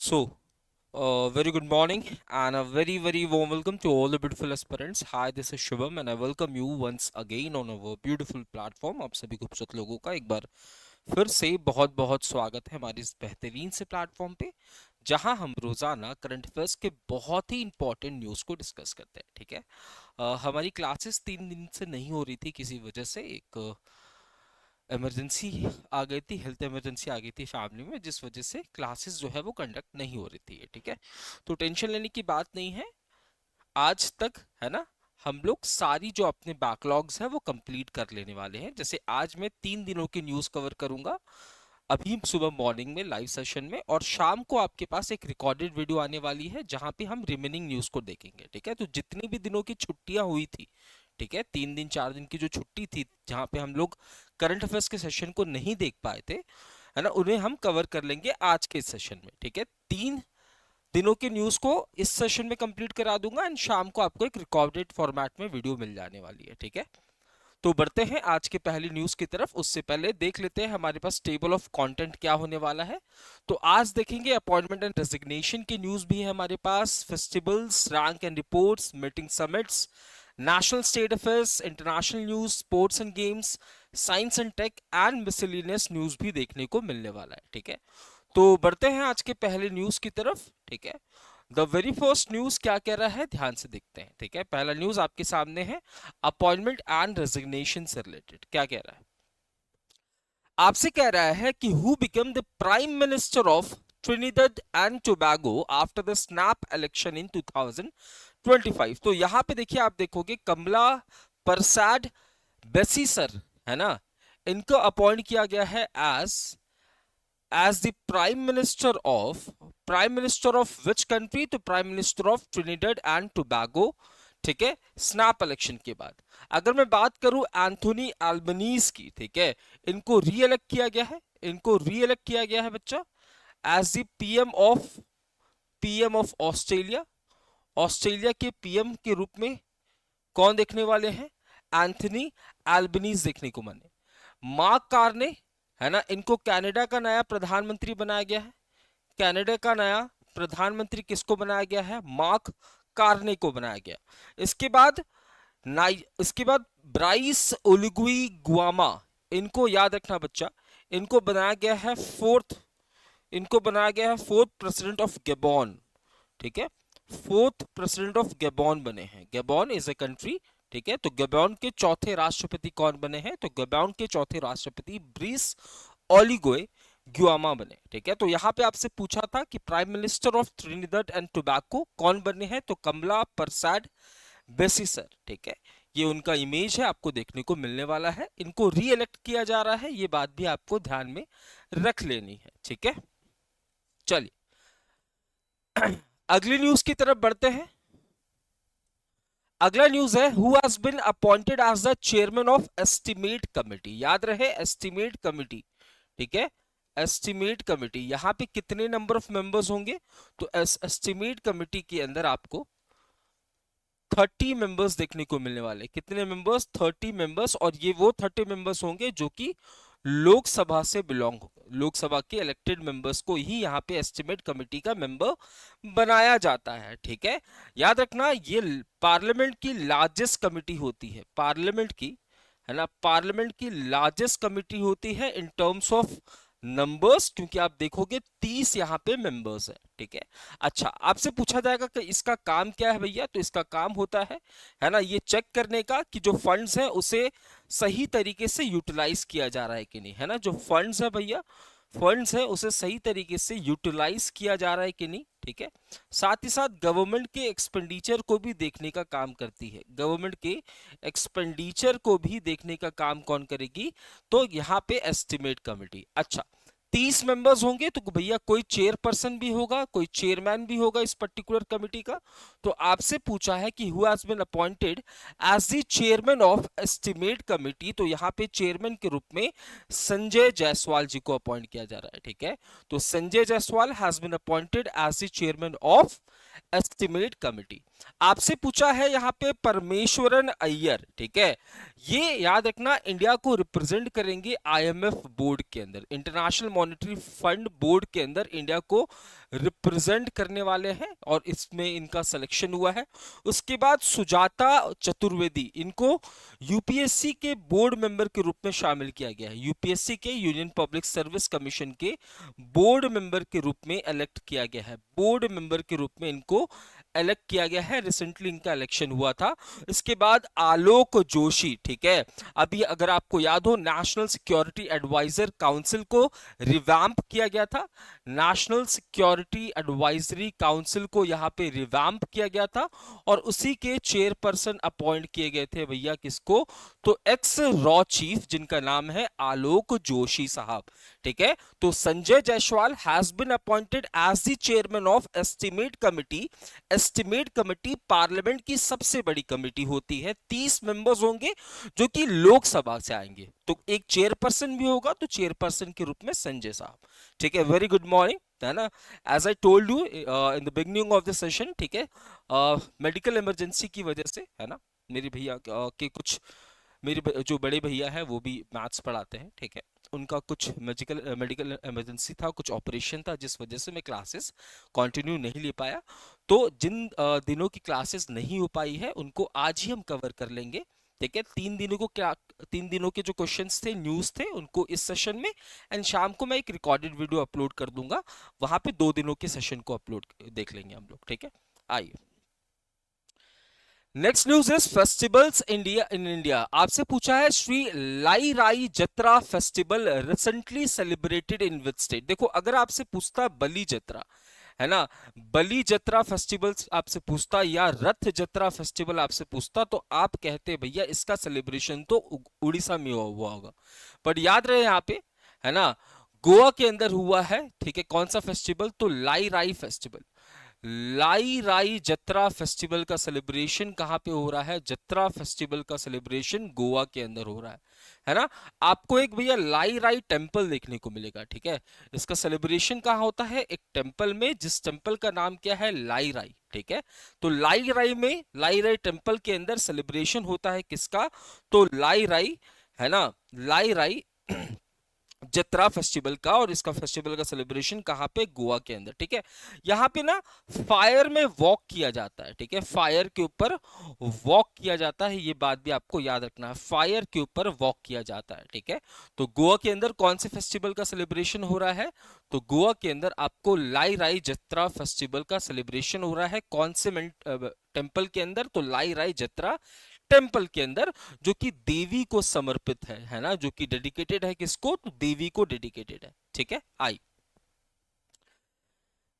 So, very good morning and a very warm welcome to all the beautiful aspirants. Hi, this is Shubham and I welcome you once again on our beautiful platform. आप सभी खूबसूरत लोगों का एक बार फिर से बहुत बहुत स्वागत है हमारी इस बेहतरीन से प्लेटफॉर्म पे, जहां हम रोजाना करंट अफेयर्स के बहुत ही इंपॉर्टेंट न्यूज़ को डिस्कस करते हैं। ठीक है। हमारी क्लासेस 3 दिन से नहीं हो रही थी, किसी वजह से एक इमरजेंसी आ गई थी, हेल्थ इमरजेंसी आ गई थी फैमिली में, जिस वजह से क्लासेस जो है वो कंडक्ट नहीं हो रही थी। ठीक है। तो टेंशन लेने की बात नहीं है। आज तक है ना, हम लोग सारी जो अपने बैकलॉग्स हैं वो कंप्लीट कर लेने वाले हैं। जैसे आज मैं 3 दिनों की न्यूज़ कवर करूंगा अभी सुबह मॉर्निंग में लाइव सेशन में, और शाम को आपके पास एक रिकॉर्डेड वीडियो आने वाली है जहां पे हम रिमेनिंग न्यूज़ को देखेंगे। ठीक है। तो जितनी भी दिनों की छुट्टियां हुई थी, ठीक है, 3 दिन 4 दिन की जो छुट्टी थी जहां पे हम लोग करंट अफेयर्स के सेशन को नहीं देख पाए थे, है ना, उन्हें हम कवर कर लेंगे आज के सेशन में। ठीक है। 3 दिनों की न्यूज को इस सेशन में कंप्लीट करा दूंगा एंड शाम को आपको एक रिकॉर्डेड फॉर्मेट में वीडियो मिल जाने वाली है। ठीक है। तो बढ़ते हैं आज के पहली न्यूज की तरफ। उससे पहले देख लेते हैं हमारे पास टेबल ऑफ कंटेंट क्या होने वाला है। तो आज देखेंगे अपॉइंटमेंट एंड रेजिग्नेशन की न्यूज भी है हमारे पास, festivals, rank and reports, meeting summits, national state affairs, international news, sports and games, science and tech and miscellaneous news भी देखने को मिलने वाला है। ठीक है। तो बढ़ते हैं आज के पहले न्यूज की तरफ। ठीक है। द वेरी फर्स्ट न्यूज क्या कह रहा है, ध्यान से देखते हैं। ठीक है। पहला न्यूज आपके सामने है, अपॉइंटमेंट एंड रेजिग्नेशन से रिलेटेड क्या कह रहा है। आपसे कह रहा है कि who become the prime minister of Trinidad and Tobago after the snap election in 2025। तो यहां पे देखिए, आप देखोगे कमला परसाड बेसीसर, है ना, इनको अपॉइंट किया गया है as the prime minister of which country, तो prime minister of Trinidad and Tobago. ठीक है। स्नैप इलेक्शन के बाद अगर मैं बात करूं एंथोनी एल्बनीज की, ठीक है, इनको री इलेक्ट किया गया है, इनको री इलेक्ट किया गया है बच्चा as the PM of Australia. Australia के पीएम के रूप में कौन देखने वाले हैं, एंथनी एल्बनीज देखने को मिले। मार्क कार्ने, है ना, इनको कनाडा का नया प्रधानमंत्री बनाया गया है। कनाडा का नया प्रधानमंत्री किसको बनाया गया है, मार्क कार्ने को बनाया गया। इसके बाद इसके बाद ब्राइस ओलिगुई गुआमा, इनको याद रखना बच्चा, इनको बनाया गया है फोर्थ प्रेसिडेंट ऑफ गैबोन। ठीक है। फोर्थ प्रेसिडेंट ऑफ गैबोन बने हैं। Gabon is a country. ठीक है। तो गैबोन के चौथे राष्ट्रपति कौन बने हैं, तो गैबोन के चौथे राष्ट्रपति ब्रिस ओलिगुए ग्युआमा बने। ठीक है। तो यहां पे आपसे पूछा था कि prime minister of Trinidad and Tobago कौन बने हैं, तो कमला परसाड बेसीसर। ठीक है। ये उनका इमेज है, आपको देखने को मिलने वाला है। इनको री इलेक्ट किया जा रहा है, ये बात भी आपको ध्यान में रख लेनी है। ठीक है। चलिए अगली न्यूज की तरफ बढ़ते हैं। अगला न्यूज है, who has been appointed as the chairman of estimate committee. याद रहे एस्टिमेट कमिटी। ठीक है। एस्टिमेट कमिटी, यहां पे कितने नंबर ऑफ मेंबर्स होंगे, तो एस्टिमेट कमिटी के अंदर आपको 30 मेंबर्स देखने को मिलने वाले। कितने मेंबर्स, 30 मेंबर्स। और ये वो 30 मेंबर्स होंगे जो कि लोकसभा से बिलोंग होंगे। लोकसभा के इलेक्टेड मेंबर्स को ही यहाँ पे एस्टिमेट कमेटी का मेंबर बनाया जाता है। ठीक है। याद रखना, ये पार्लियामेंट की लार्जेस्ट कमिटी होती है, पार्लियामेंट की, है ना, पार्लियामेंट की लार्जेस्ट कमिटी होती है इन टर्म्स ऑफ नंबर्स, क्योंकि आप देखोगे 30 यहाँ पे मेंबर्स है। ठीक है। अच्छा, आपसे पूछा जाएगा कि इसका काम क्या है भैया, तो इसका काम होता है ना, ये चेक करने का कि जो फंड्स है उसे सही तरीके से यूटिलाइज किया जा रहा है कि नहीं, है ना, जो फंड्स है भैया, फंड्स है उसे सही तरीके से यूटिलाइज किया जा रहा है कि नहीं। ठीक है। साथ ही साथ गवर्नमेंट के एक्सपेंडिचर को भी देखने का काम करती है। गवर्नमेंट के एक्सपेंडिचर को भी देखने का काम कौन करेगी, तो यहाँ पे एस्टिमेट कमेटी। अच्छा, 30 मेंबर्स होंगे तो भैया कोई चेयरपर्सन भी होगा, कोई चेयरमैन भी होगा इस पर्टिकुलर कमेटी का। तो आपसे पूछा है कि who has been appointed as the chairman of estimate committee, तो यहाँ पे चेयरमैन के रूप में संजय जायसवाल जी को अपॉइंट किया जा रहा है। ठीक है। तो Sanjay Jaiswal has been appointed as the chairman of estimate committee. आपसे पूछा है यहाँ पे परमेश्वरन अय्यर, ठीक है। ये याद रखना, इंडिया को रिप्रेजेंट करेंगे आईएमएफ बोर्ड के अंदर, इंटरनेशनल मॉनेटरी फंड बोर्ड के अंदर इंडिया को रिप्रेजेंट करने वाले हैं और इसमें इनका सिलेक्शन हुआ है। उसके बाद सुजाता चतुर्वेदी, इनको यूपीएससी के बोर्ड मेंबर के रूप में शामिल किया गया है। यूपीएससी के यूनियन पब्लिक सर्विस कमीशन के बोर्ड मेंबर के रूप में इलेक्ट किया गया है। बोर्ड मेंबर के रूप में इनको इलेक्ट किया गया है, रिसेंटली इनका इलेक्शन हुआ था। इसके बाद आलोक जोशी, ठीक है। अभी अगर आपको याद हो, नेशनल सिक्योरिटी एडवाइजर काउंसिल को रिवैम्प किया गया था। नेशनल सिक्योरिटी एडवाइजरी काउंसिल को यहाँ पे रिवैम्प किया गया था और उसी के चेयरपर्सन अपॉइंट किए गए थे भैया, किसको, तो एक्स रॉ चीफ जिनका नाम है आलोक जोशी साहब, ठीक है। तो Sanjay Jaiswal has been appointed as the chairman of estimate committee. Estimate committee parliament की सबसे बड़ी कमेटी होती है, 30 मेंबर्स होंगे जो कि लोकसभा से आएंगे। तो एक चेयरपर्सन भी होगा, तो चेयरपर्सन के रूप में संजय साहब, ठीक है। वेरी गुड मॉर्निंग, है ना। As I told you in the beginning of the session, ठीक है, मेडिकल इमरजेंसी की वजह से, है ना, मेरे भैया के कुछ, मेरे जो बड़े भैया है वो भी मैथ्स पढ़ाते हैं, ठीक है। उनका कुछ मेडिकल इमरजेंसी था, कुछ ऑपरेशन था, जिस वजह से मैं क्लासेस कंटिन्यू नहीं ले पाया। तो जिन दिनों की क्लासेस नहीं हो पाई है उनको आज ही हम कवर कर लेंगे, ठीक है। 3 दिनों को क्या, 3 दिनों के जो क्वेश्चंस थे, न्यूज़ थे, उनको इस सेशन में, एंड शाम को मैं एक रिकॉर्डेड वीडियो अपलोड कर दूंगा, वहां पे 2 दिनों के सेशन को अपलोड देख लेंगे हम लोग, ठीक है। आइए, next news is festivals India in India. आपसे पूछा है श्री लाई राई जत्रा festival recently celebrated in which state. देखो, अगर आपसे पूछता बलि जत्रा, है ना, बलि जत्रा फेस्टिवल आपसे पूछता या रथ जत्रा फेस्टिवल आपसे पूछता, तो आप कहते भैया इसका सेलिब्रेशन तो उड़ीसा में हुआ होगा। बट याद रहे यहाँ पे, है ना, गोवा के अंदर हुआ है, ठीक है। कौन सा फेस्टिवल, तो लाई राई फेस्टिवल। लाई राई जत्रा फेस्टिवल का सेलिब्रेशन कहां पे हो रहा है, जत्रा फेस्टिवल का सेलिब्रेशन गोवा के अंदर हो रहा है ना। आपको एक भैया लाई राई टेम्पल देखने को मिलेगा, ठीक है। इसका सेलिब्रेशन कहां होता है, एक टेम्पल में, जिस टेम्पल का नाम क्या है, लाई राई, ठीक है। तो लाई राई में, लाई राई टेम्पल के अंदर सेलिब्रेशन होता है किसका, तो लाई राई, है ना, लाई राई जत्रा फेस्टिवल का। और इसका फेस्टिवल का सेलिब्रेशन कहां पे, गोवा के अंदर, ठीक है। यहां पे ना फायर में वॉक किया जाता है, ठीक है, फायर के ऊपर वॉक किया जाता है, ये बात भी आपको याद रखना है, फायर के ऊपर वॉक किया जाता है, ठीक है। तो गोवा के अंदर कौन से फेस्टिवल का सेलिब्रेशन हो रहा है, तो गोवा के अंदर आपको लाई राई जत्रा फेस्टिवल का सेलिब्रेशन हो रहा है। कौन से टेम्पल के अंदर, तो लाई राई जत्रा टेम्पल के अंदर, जो कि देवी को समर्पित है ना, जो कि डेडिकेटेड है किसको, तो देवी को डेडिकेटेड है, ठीक है। I,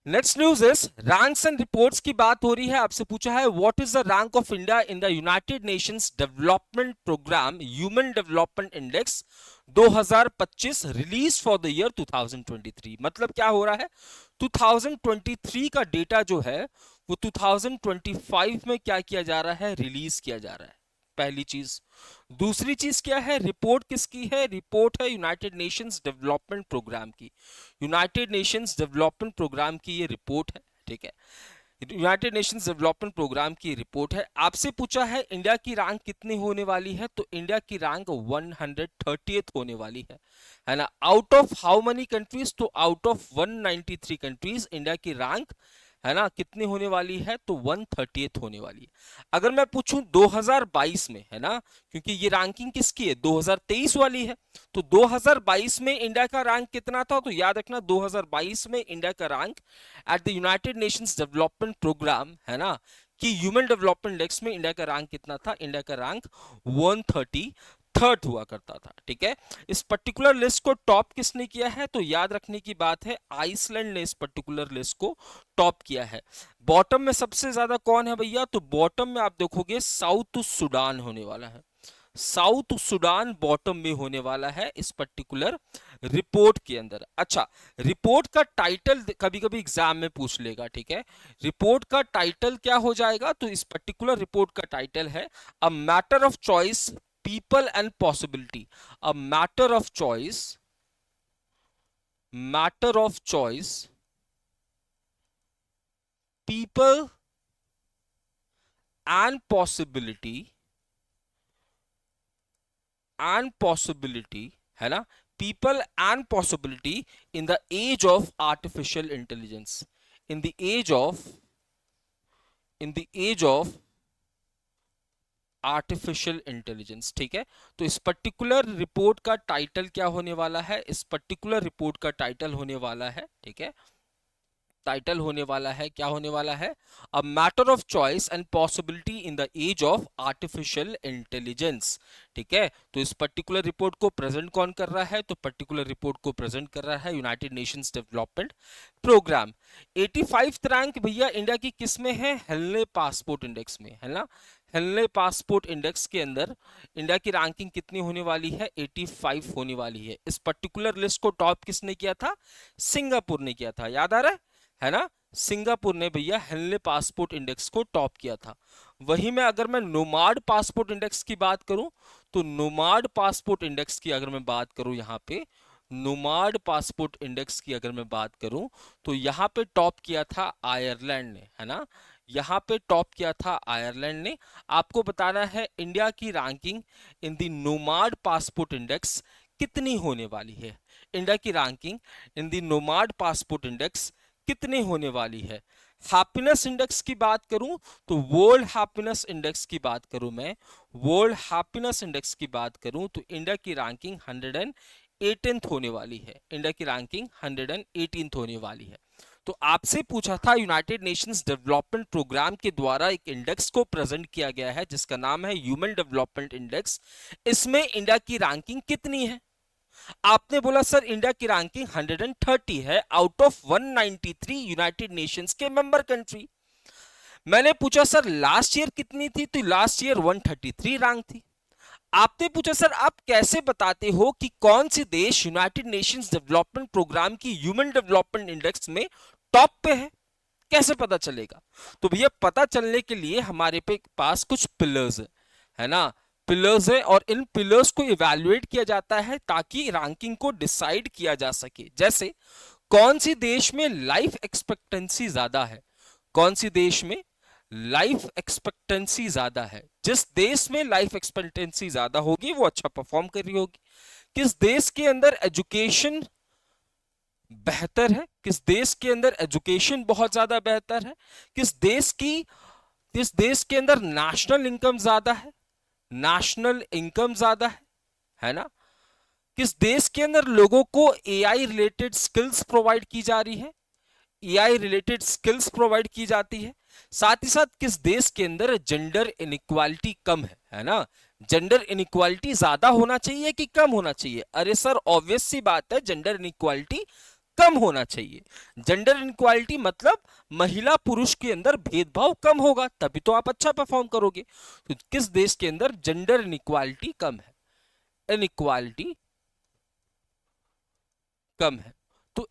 next news is ranks and reports की बात हो रही है। आपसे पूछा है what is the rank of India in the United Nations Development Programme human development Index 2025 release for the year 2023। मतलब क्या हो रहा है, 2023 का डेटा जो है वो 2025 में क्या किया जा रहा है, रिलीज किया जा रहा है, पहली चीज। दूसरी चीज क्या है, रिपोर्ट किसकी है, रिपोर्ट है यूनाइटेड नेशंस डेवलपमेंट प्रोग्राम की। यूनाइटेड नेशंस डेवलपमेंट प्रोग्राम की ये रिपोर्ट है, ठीक है। यूनाइटेड नेशंस डेवलपमेंट प्रोग्राम की रिपोर्ट है। आपसे पूछा है इंडिया की रैंक कितनी होने वाली है, तो इंडिया की रैंक 130th होने वाली है ना। Out of how many countries, तो आउट ऑफ 193 कंट्रीज इंडिया की रैंक, है ना, कितनी होने वाली है, तो 130th होने वाली है। अगर मैं पूछूं 2022 में, है ना, क्योंकि ये रैंकिंग किसकी है, 2023 वाली है, तो 2022 में इंडिया का रैंक कितना था, तो याद रखना 2022 में इंडिया का rank at the United Nations Development Programme, है ना, कि ह्यूमन डेवलपमेंट इंडेक्स में इंडिया का रैंक कितना था, इंडिया का रैंक 133rd हुआ करता था, ठीक है। इस पर्टिकुलर लिस्ट को टॉप किसने किया है, तो याद रखने की बात है आइसलैंड ने इस पर्टिकुलर लिस्ट को टॉप किया है। बॉटम में सबसे ज्यादा कौन है भैया, तो बॉटम में आप देखोगे साउथ सुडान होने वाला है। साउथ सुडान बॉटम में होने वाला है इस पर्टिकुलर रिपोर्ट के अंदर। अच्छा, रिपोर्ट का टाइटल कभी कभी एग्जाम में पूछ लेगा, ठीक है। रिपोर्ट का टाइटल क्या हो जाएगा, तो इस पर्टिकुलर रिपोर्ट का टाइटल है a matter of choice, people and possibility. A matter of choice, matter of choice, people and possibility है ना, people and possibility in the age of artificial intelligence, in the age of artificial intelligence. ठीक है, तो इस particular report का title क्या होने वाला है, इस पर्टिकुलर रिपोर्ट का टाइटल होने वाला है, ठीक है, टाइटल होने वाला है, क्या होने वाला है, a matter of choice and possibility in the age of artificial intelligence. ठीक है, तो इस पर्टिकुलर रिपोर्ट को प्रेजेंट कौन कर रहा है, तो पर्टिकुलर रिपोर्ट को प्रेजेंट कर रहा है United Nations Development Programme. 85th rank भैया इंडिया की किस में है, हेनले पासपोर्ट इंडेक्स में, है ना। हेनले पासपोर्ट इंडेक्स के अंदर इंडिया की रैंकिंग कितनी होने वाली है, 85 होने वाली है। इस पर्टिकुलर लिस्ट को टॉप किसने किया था, सिंगापुर ने किया था, याद आ रहा है ना, सिंगापुर ने भैया हेनले पासपोर्ट इंडेक्स को टॉप किया था। वही में अगर मैं नोमाड पासपोर्ट इंडेक्स की बात करूं, तो नोमाड पासपोर्ट इंडेक्स की अगर मैं बात करूं, यहां पे नोमाड पासपोर्ट इंडेक्स की अगर मैं बात करूं, तो यहां पे टॉप किया था आयरलैंड ने, है ना, यहां पे टॉप किया था आयरलैंड ने। आपको बताना है इंडिया की ranking in the nomad passport index कितनी होने वाली है, इंडिया की ranking in the nomad passport index कितनी होने वाली है। हैप्पीनेस इंडेक्स की बात करूं, तो वर्ल्ड हैप्पीनेस इंडेक्स की बात करूं मैं, वर्ल्ड हैप्पीनेस इंडेक्स की बात करूं, तो इंडिया की रैंकिंग 118th होने वाली है, इंडिया की रैंकिंग 118th होने वाली है। तो आपसे पूछा था यूनाइटेड नेशंस डेवलपमेंट प्रोग्राम के द्वारा एक इंडेक्स को प्रेजेंट किया गया है जिसका नाम है ह्यूमन डेवलपमेंट इंडेक्स, इसमें इंडिया की रैंकिंग कितनी है। आपने बोला सर इंडिया की रैंकिंग 130 है आउट ऑफ 193 यूनाइटेड नेशंस के मेंबर कंट्री। मैंने पूछा सर लास्ट ईयर कितनी थी, तो लास्ट ईयर 133 रैंक थी। आपने पूछा सर आप कैसे बताते हो कि कौन से देश यूनाइटेड नेशंस डेवलपमेंट प्रोग्राम की ह्यूमन डेवलपमेंट इंडेक्स में टॉप पे है, कैसे पता चलेगा। तो भैया पता चलने के लिए हमारे पास कुछ पिलर्स है ना, पिलर्स है, और इन पिलर्स को इवैल्यूएट किया जाता है ताकि रैंकिंग को डिसाइड किया जा सके। जैसे कौन सी देश में लाइफ एक्सपेक्टेंसी ज्यादा है, कौन सी देश में लाइफ एक्सपेक्टेंसी ज्यादा है, जिस देश में लाइफ एक्सपेक्टेंसी ज्यादा होगी वो अच्छा परफॉर्म कर रही होगी। किस देश के अंदर एजुकेशन बेहतर है, किस देश के अंदर एजुकेशन बहुत ज्यादा बेहतर है, किस देश के अंदर नेशनल इनकम ज्यादा है, नेशनल इनकम ज्यादा है ना, किस देश के अंदर लोगों को एआई रिलेटेड स्किल्स प्रोवाइड की जा रही है, एआई रिलेटेड स्किल्स प्रोवाइड की जाती है। साथ ही साथ किस देश के अंदर जेंडर इनइक्वालिटी कम है ना, जेंडर इनइक्वालिटी ज्यादा होना चाहिए कि कम होना चाहिए, अरे सर ऑब्वियस सी बात है जेंडर इनइक्वालिटी कम होना चाहिए। जेंडर इनइक्वालिटी मतलब महिला पुरुष के अंदर भेदभाव कम होगा, तभी तो आप अच्छा परफॉर्म करोगे। तो किस देश के अंदर जेंडर इनइक्वालिटी कम है, इनइक्वालिटी कम है। तो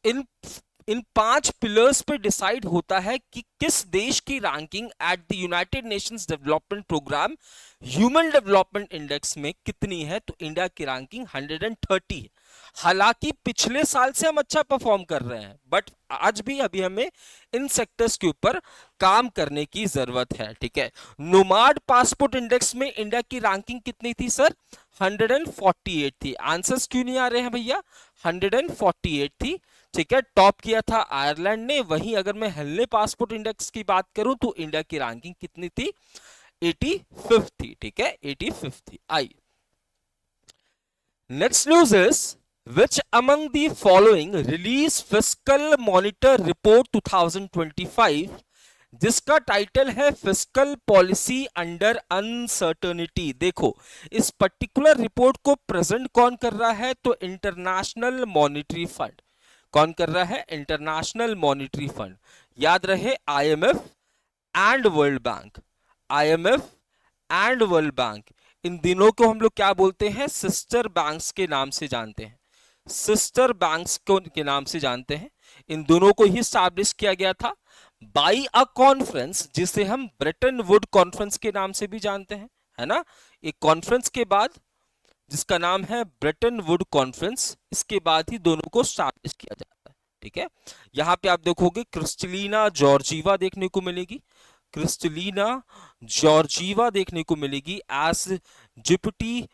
इन 5 पिलर्स पे डिसाइड होता है कि किस देश की ranking at the United Nations Development Programme human development index में कितनी है। तो इंडिया की रैंकिंग 130 है। हालांकि पिछले साल से हम अच्छा परफॉर्म कर रहे हैं, बट आज भी अभी हमें इन सेक्टर्स के ऊपर काम करने की जरूरत है। ठीक है, नोमाड पासपोर्ट इंडेक्स में इंडिया की रैंकिंग कितनी थी सर, 148 थी। आंसर्स क्यों नहीं आ रहे हैं भैया, 148 थी। ठीक है, टॉप किया था आयरलैंड ने। वहीं अगर मैं हेनले पासपोर्ट इंडेक्स की बात करूं तो इंडिया की रैंकिंग कितनी थी, 85 थी। ठीक है, 85 थी। I next news is which among the following release fiscal monitor report 2025 जिसका टाइटल है फिस्कल पॉलिसी अंडर अनसर्टेनिटी। देखो इस पर्टिकुलर रिपोर्ट को प्रेजेंट कौन कर रहा है, तो इंटरनेशनल मॉनिटरी फंड। कौन कर रहा है, इंटरनेशनल मॉनिटरी फंड। याद रहे IMF and World Bank, IMF and World Bank, इन दिनों को हम लोग क्या बोलते हैं, सिस्टर बैंक्स के नाम से जानते हैं, सिस्टर बैंक्स को के नाम से जानते हैं। इन दोनों को ही स्टैब्लिश किया गया था बाई अ कॉन्फ्रेंस, जिसे हम ब्रेटन वुड कॉन्फ्रेंस के नाम से भी जानते हैं, है ना। एक कॉन्फ्रेंस के बाद जिसका नाम है ब्रेटन वुड कॉन्फ्रेंस, इसके बाद ही दोनों को स्टैब्लिश किया जाता है। ठीक है, यहां पे आप देखोगे क्रिस्टलिना जॉर्जीवा देखने को मिलेगी, क्रिस्टलिना जॉर्जीवा देखने को मिलेगी एज डिप्टी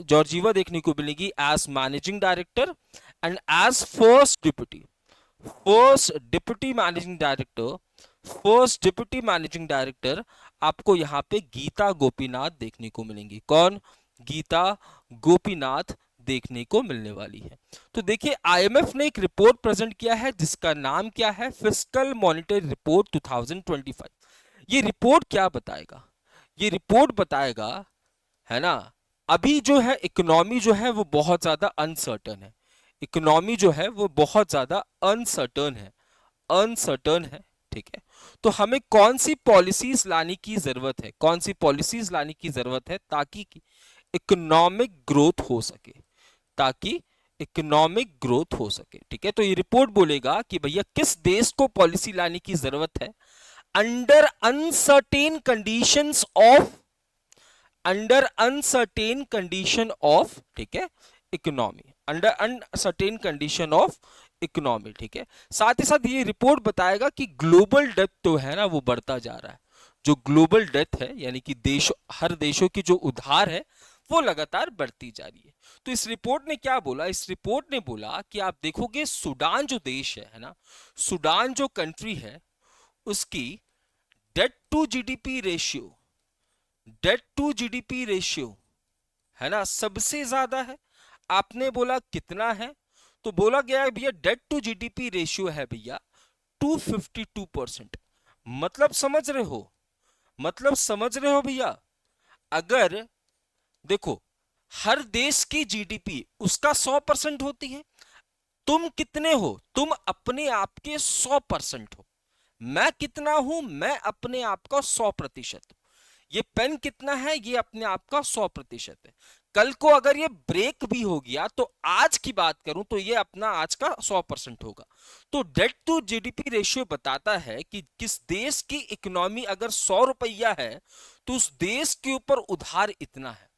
जॉर्जीवा देखने को मिलेगी as managing director, and as first deputy managing director, first deputy managing director आपको यहां पे गीता गोपीनाथ देखने को मिलेंगी। कौन? गीता गोपीनाथ देखने को मिलने वाली है। तो देखिए आईएमएफ ने एक रिपोर्ट प्रेजेंट किया है जिसका नाम क्या है? Fiscal monetary report 2025। ये रिपोर्ट क्या बताएगा? ये रिपोर्ट बताएगा, है ना, अभी जो है इकोनॉमी जो है वो बहुत ज्यादा अनसर्टन है। इकोनॉमी जो है वो बहुत ज्यादा अनसर्टन है। ठीक है, तो हमें कौन सी पॉलिसीज लाने की जरूरत है? कौन सी पॉलिसीज लाने की जरूरत है ताकि इकोनॉमिक ग्रोथ हो सके, ताकि इकोनॉमिक ग्रोथ हो सके। ठीक है, तो ये रिपोर्ट बोलेगा कि भैया किस देश को पॉलिसी लाने की जरूरत है under uncertain conditions of, under uncertain condition of, ठीक है, economy, under uncertain condition of economy. ठीक है, साथ ही साथ ये रिपोर्ट बताएगा कि ग्लोबल डेथ तो है ना वो बढ़ता जा रहा है। जो ग्लोबल डेथ है यानी कि हर देशों की जो उधार है वो लगातार बढ़ती जा रही है। तो इस रिपोर्ट ने क्या बोला? इस रिपोर्ट ने बोला कि आप देखोगे सूडान जो देश है ना, सूडान जो कंट्री है उसकी debt to GDP ratio, debt to GDP ratio, है ना, सबसे ज्यादा है। आपने बोला कितना है? तो बोला गया है भैया डेट टू जीडीपी रेशियो है भैया 252%। मतलब समझ रहे हो? मतलब समझ रहे हो भैया? अगर देखो हर देश की जीडीपी उसका 100% होती है, तुम कितने हो? तुम अपने आप के 100% हो। मैं कितना हूं? मैं अपने आप का 100%। ये पेन कितना है? ये अपने आप का 100% है। कल को अगर ये ब्रेक भी हो गया तो आज की बात करूं तो ये अपना आज का 100% होगा। तो डेट टू जीडीपी रेशियो बताता है कि किस देश की इकोनॉमी अगर 100 रुपया है तो उस देश के ऊपर उधार इतना है।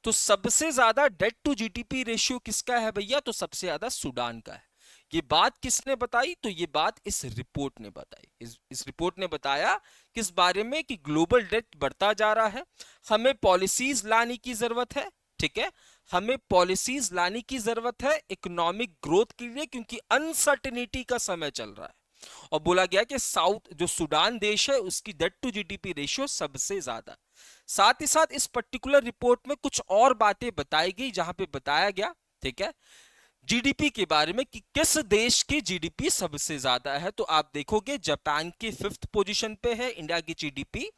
तो सबसे ज्यादा डेट टू जीडीपी रेशियो किसका है भैया? तो सबसे ज्यादा सूडान का है। ये बात किसने बताई? तो ये बात इस रिपोर्ट ने बताई। इस रिपोर्ट ने बताया किस बारे में? कि ग्लोबल डेट बढ़ता जा रहा है, हमें पॉलिसीज लाने की जरूरत है। ठीक है, हमें पॉलिसीज लाने की जरूरत है इकोनॉमिक ग्रोथ के लिए, क्योंकि अनसर्टेनिटी का समय चल रहा है। और बोला गया कि साउथ जो सूडान देश है उसकी डेट टू जीडीपी रेशियो सबसे ज्यादा। साथ ही साथ इस पर्टिकुलर रिपोर्ट में कुछ और बातें बताई गई जहां पे बताया गया, ठीक है, जीडीपी के बारे में कि किस देश की जीडीपी सबसे ज्यादा है। तो आप देखोगे जापान की 5th पोजीशन पे है इंडिया की जीडीपी,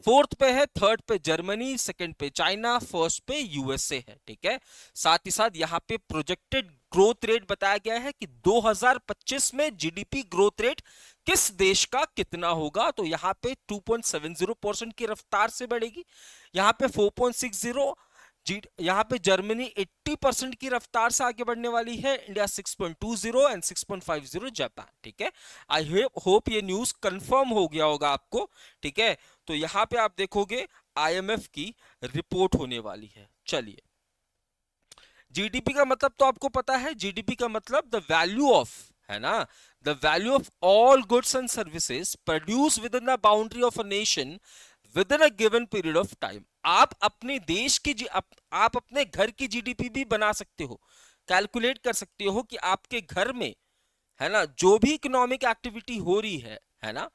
4th पे है, 3rd पे जर्मनी, 2nd पे चाइना, 1st पे यूएसए है। ठीक है, साथ ही साथ यहाँ पे प्रोजेक्टेड ग्रोथ रेट बताया गया है कि 2025 में जीडीपी ग्रोथ रेट किस देश का कितना होगा। तो यहाँ पे 2.70% की रफ्तार से बढ़ेगी, यहाँ पे 4.60, यहाँ पे जर्मनी 80% की रफ्तार से आगे बढ़ने वाली है, इंडिया 6.20 एंड 6.50 जापान। ठीक है, आई होप ये न्यूज कंफर्म हो गया होगा आपको। ठीक है, तो यहां पे आप देखोगे आईएमएफ की रिपोर्ट होने वाली है। चलिए, जीडीपी का मतलब तो आपको पता है, जीडीपी का मतलब द वैल्यू ऑफ, है ना, the value of all goods and services produce with in the boundary of a nation with in a given period of time. आप अपने देश की आप अपने घर की जीडीपी भी बना सकते हो, कैलकुलेट कर सकते हो कि आपके घर में, है ना, जो भी इकोनॉमिक एक्टिविटी हो रही है ना,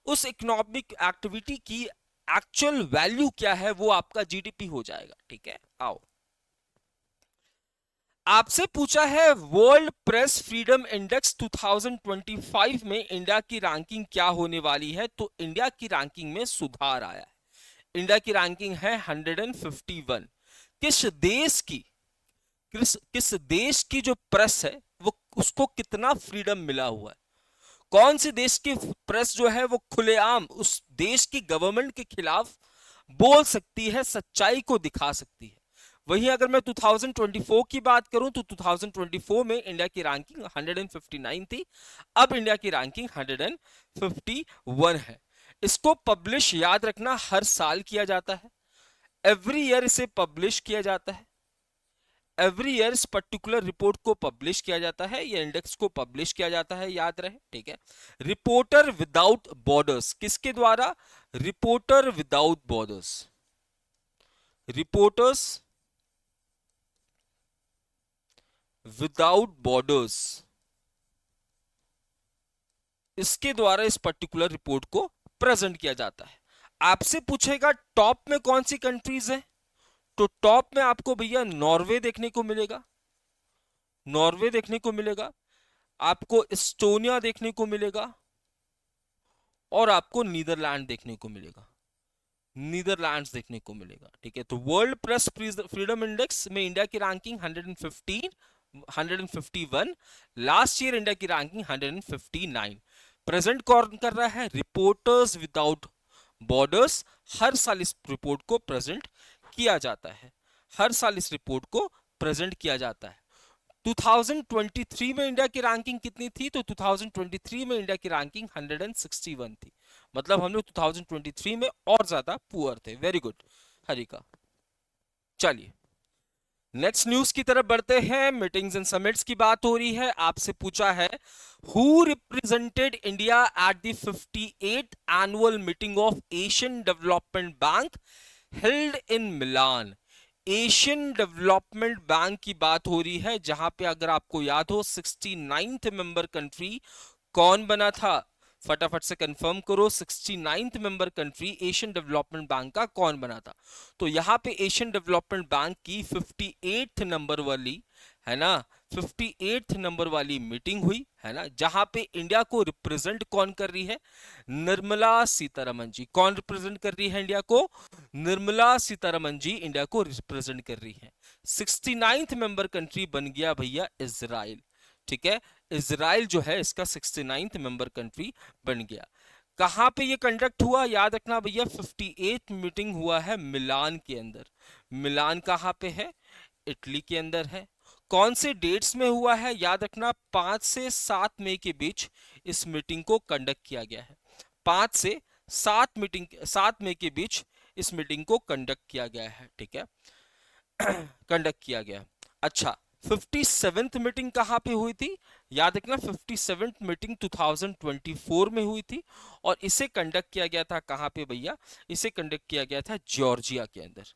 उस इकोनॉमिक एक्टिविटी की एक्चुअल वैल्यू क्या है वो आपका जीडीपी हो जाएगा। ठीक है, आओ, आपसे पूछा है वर्ल्ड प्रेस फ्रीडम इंडेक्स 2025 में इंडिया की रैंकिंग क्या होने वाली है। तो इंडिया की रैंकिंग में सुधार आया है। इंडिया की रैंकिंग है 151। किस देश की, किस देश की जो प्रेस है वो, उसको कितना फ्रीडम मिला हुआ है? कौन सी देश की प्रेस जो है वो खुलेआम उस देश की गवर्नमेंट के खिलाफ बोल सकती है, सच्चाई को दिखा सकती है। वहीं अगर मैं 2024 की बात करूं तो 2024 में इंडिया की रैंकिंग 159 थी, अब इंडिया की रैंकिंग 151 है। इसको पब्लिश, याद रखना, हर साल किया जाता है, एवरी ईयर इसे पब्लिश किया जाता है। एवरी ईयर इस पर्टिकुलर रिपोर्ट को पब्लिश किया जाता है, या इंडेक्स को पब्लिश किया जाता है, याद रहे, ठीक है। रिपोर्टर विदाउट बॉर्डर्स, किसके द्वारा? Reporter without borders, reporters without borders, इसके द्वारा इस पर्टिकुलर रिपोर्ट को प्रेजेंट किया जाता है। आपसे पूछेगा टॉप में कौन सी कंट्रीज है, तो टॉप में आपको भैया नॉर्वे देखने को मिलेगा, नॉर्वे देखने को मिलेगा, आपको एस्टोनिया देखने को मिलेगा, और आपको नीदरलैंड देखने को मिलेगा, नीदरलैंड्स देखने को मिलेगा, ठीक है। तो वर्ल्ड प्रेस फ्रीडम इंडेक्स में इंडिया की रैंकिंग 115 151, लास्ट ईयर इंडिया की रैंकिंग 159। प्रेजेंट कौन कर रहा है? Reporters without borders. हर साल इस रिपोर्ट को प्रेजेंट किया जाता है, हर साल इस रिपोर्ट को प्रेजेंट किया जाता है। 2023 में इंडिया की रैंकिंग कितनी थी? तो 2023 में इंडिया की रैंकिंग 161 थी, मतलब हम लोग 2023 में और ज्यादा पुअर थे। Very good Harika. चलिए नेक्स्ट न्यूज की तरफ बढ़ते हैं। मीटिंग्स एंड समिट्स की बात हो रही है। आपसे पूछा है who represented India at the 58th annual meeting of Asian Development bank held in Milan. Asian Development bank की बात हो रही है, जहां पे अगर आपको याद हो 69th मेंबर कंट्री कौन बना था? फटाफट से कंफर्म करो, 69th member country Asian Development bank का कौन बना था? तो यहां पे एशियन डेवलपमेंट बैंक की 58th नंबर वाली, है ना, 58th नंबर वाली मीटिंग हुई, है ना, जहां पे इंडिया को रिप्रेजेंट कौन कर रही है? निर्मला सीतारमन जी। कौन रिप्रेजेंट कर रही है इंडिया को? निर्मला सीतारमन जी इंडिया को रिप्रेजेंट कर रही है। 69th मेंबर कंट्री बन गया भैया इजराइल, ठीक है। इजराइल जो है इसका 69th मेंबर कंट्री बन गया। कहां पे ये कंडक्ट हुआ? याद रखना भैया 58th मीटिंग हुआ है मिलान के अंदर। मिलान कहां पे है? इटली के अंदर है। कौन से डेट्स में हुआ है? याद रखना 5 से 7 मई के बीच इस मीटिंग को कंडक्ट किया गया है। 5 से 7 मई के बीच इस मीटिंग को कंडक्ट किया गया है, ठीक है। कंडक्ट किया गया। अच्छा 57th मीटिंग कहां पे हुई थी? याद रखना 57th मीटिंग 2024 में हुई थी, और इसे कंडक्ट किया गया था कहां पे भैया? इसे कंडक्ट किया गया था जॉर्जिया के अंदर।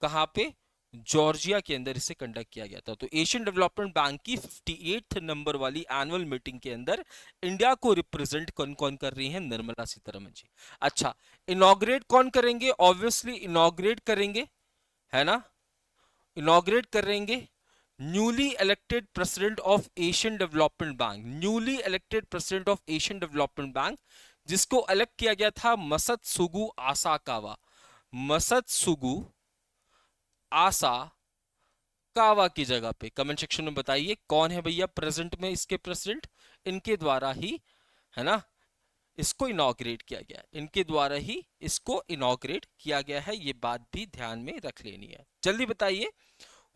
कहां पे? जॉर्जिया के अंदर इसे कंडक्ट किया गया था। तो एशियन डेवलपमेंट बैंक की 58th नंबर वाली एनुअल मीटिंग के अंदर इंडिया को रिप्रेजेंट कौन कौन कर रही है? निर्मला सीतारमन जी। अच्छा इनॉग्रेट कौन करेंगे? ऑब्वियसली इनॉग्रेट करेंगे, है ना, इनॉग्रेट करेंगे newly elected president of Asian Development bank. Newly elected president of Asian Development bank, जिसको इलेक्ट किया गया था मसत्सुगु आसाकावा। मसत्सुगु आसाकावा की जगह पे कमेंट सेक्शन में बताइए कौन है भैया प्रेजेंट में इसके प्रेसिडेंट। इनके द्वारा ही, है ना, इसको इनॉग्रेट किया गया, इनके द्वारा ही इसको इनॉग्रेट किया गया है। ये बात भी ध्यान में रख लेनी है। जल्दी बताइए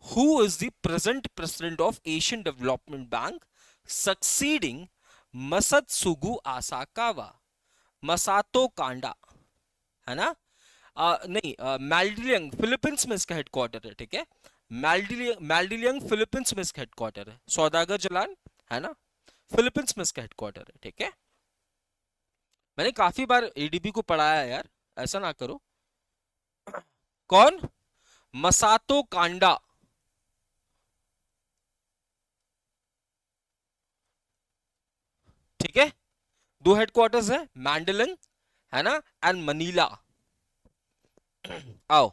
who is the present president of Asian Development Bank succeeding Masatsugu Asakawa? मसातो Kanda, है ना, नहीं, मैल्डिलियंग फिलीपींस में इसका हेडक्वार्टर है, ठीक है। मैल्डिलियंग फिलीपींस में इसका हेडक्वार्टर है। सौदागर जलान, है ना, फिलीपींस में इसका हेडक्वार्टर है, ठीक है। मैंने काफी बार एडीबी को पढ़ाया है यार, ऐसा ना करो। कौन? मसातो कांडा, ठीक है। दो हेडक्वार्टर्स है, मैंडलिंग, है ना, एंड मनीला। आओ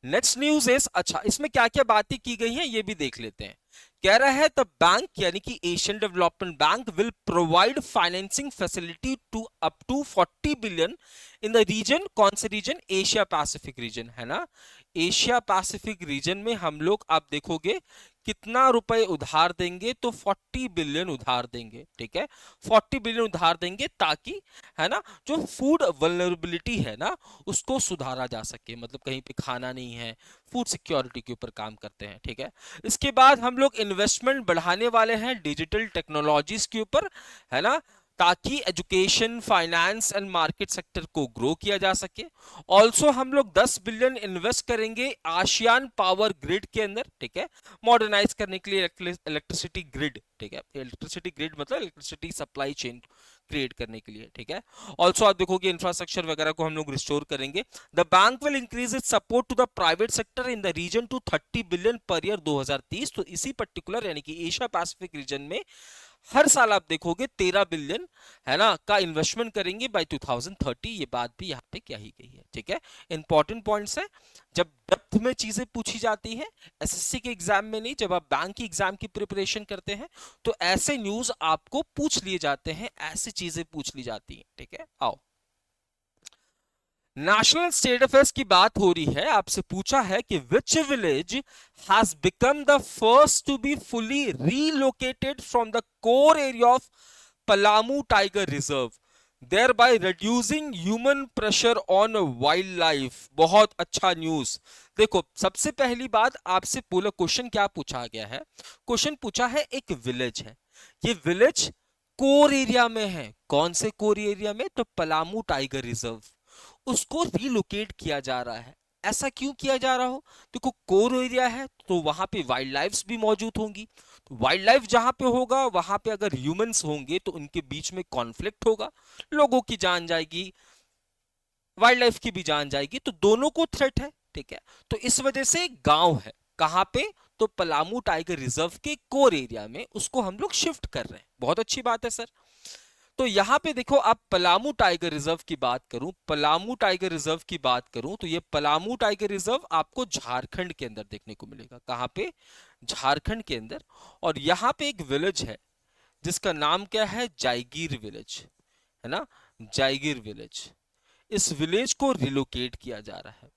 नेक्स्ट न्यूज इज, अच्छा इसमें क्या क्या बातें की गई हैं ये भी देख लेते हैं। कह रहा है द बैंक यानी कि Asian Development Bank will provide financing facility to up to 40 billion in the region. कौन से रीजन? एशिया पैसिफिक रीजन, है ना। एशिया पैसिफिक रीजन में हम लोग, आप देखोगे कितना रुपए उधार देंगे? तो 40 बिलियन उधार देंगे, ठीक है। 40 बिलियन उधार देंगे ताकि, है ना, जो फूड वल्नरेबिलिटी है ना उसको सुधारा जा सके। मतलब कहीं पे खाना नहीं है, फूड सिक्योरिटी के ऊपर काम करते हैं, ठीक है। इसके बाद हम लोग इन्वेस्टमेंट बढ़ाने वाले हैं डिजिटल टेक्नोलॉजीज के ऊपर, है ना। ताकि education, finance and market sector को ग्रो किया जा सके। ऑल्सो हम लोग 10 बिलियन इन्वेस्ट करेंगे आशियान पावर ग्रिड के अंदर, ठीक है, मॉडर्नाइज करने के लिए इलेक्ट्रिसिटी ग्रिड, ठीक है, इलेक्ट्रिसिटी ग्रिड मतलब इलेक्ट्रिसिटी सप्लाई चेन क्रिएट करने के लिए, ठीक है। ऑल्सो आप देखोगे इंफ्रास्ट्रक्चर वगैरह को हम लोग रिस्टोर करेंगे। The bank will increase it support to the private sector in the region to 30 billion per year 2030। तो इसी पर्टिकुलर यानी कि एशिया पैसिफिक रीजन में हर साल आप देखोगे 13 बिलियन है ना का इन्वेस्टमेंट करेंगे बाय 2030। ये बात भी यहाँ पे क्या ही गई है, ठीक है। इंपॉर्टेंट पॉइंट्स है, जब डेप्थ में चीजें पूछी जाती है एसएससी के एग्जाम में नहीं, जब आप बैंक की एग्जाम की प्रिपरेशन करते हैं तो ऐसे न्यूज आपको पूछ लिए जाते हैं, ऐसी चीजें पूछ ली जाती हैं, ठीक है। आओ, नेशनल स्टेट अफेयर्स की बात हो रही है, आपसे पूछा है कि which village has become the first to be fully relocated from the core area of Palamu tiger reserve, thereby reducing human pressure on wildlife। बहुत अच्छा न्यूज। देखो, सबसे पहली बात आपसे पूरा क्वेश्चन क्या पूछा गया है, क्वेश्चन पूछा है एक विलेज है, ये विलेज कोर एरिया में है। कौन से कोर एरिया में? तो पलामू टाइगर रिजर्व, उसको रिलोकेट किया जा रहा है। ऐसा क्यों किया जा रहा हो? देखो, कोर एरिया है तो वहां पे वाइल्ड लाइफ भी मौजूद होंगी, तो वाइल्ड लाइफ जहां पे होगा वहां पे अगर ह्यूमंस होंगे तो उनके बीच में कॉन्फ्लिक्ट होगा, लोगों की जान जाएगी, वाइल्ड लाइफ की भी जान जाएगी, तो दोनों को थ्रेट है, ठीक है। तो इस वजह से गांव है कहां पे? तो पलामू टाइगर रिजर्व के कोर एरिया में, उसको हम लोग शिफ्ट कर रहे हैं। बहुत अच्छी बात है सर। तो यहां पे देखो, आप पलामू टाइगर रिजर्व की बात करूं, पलामू टाइगर रिजर्व की बात करूं तो ये पलामू टाइगर रिजर्व आपको झारखंड के अंदर देखने को मिलेगा। कहां पे? झारखंड के अंदर। और यहां पे एक विलेज है जिसका नाम क्या है? जायगीर विलेज, है ना, जायगीर विलेज। इस विलेज को रिलोकेट किया जा रहा है,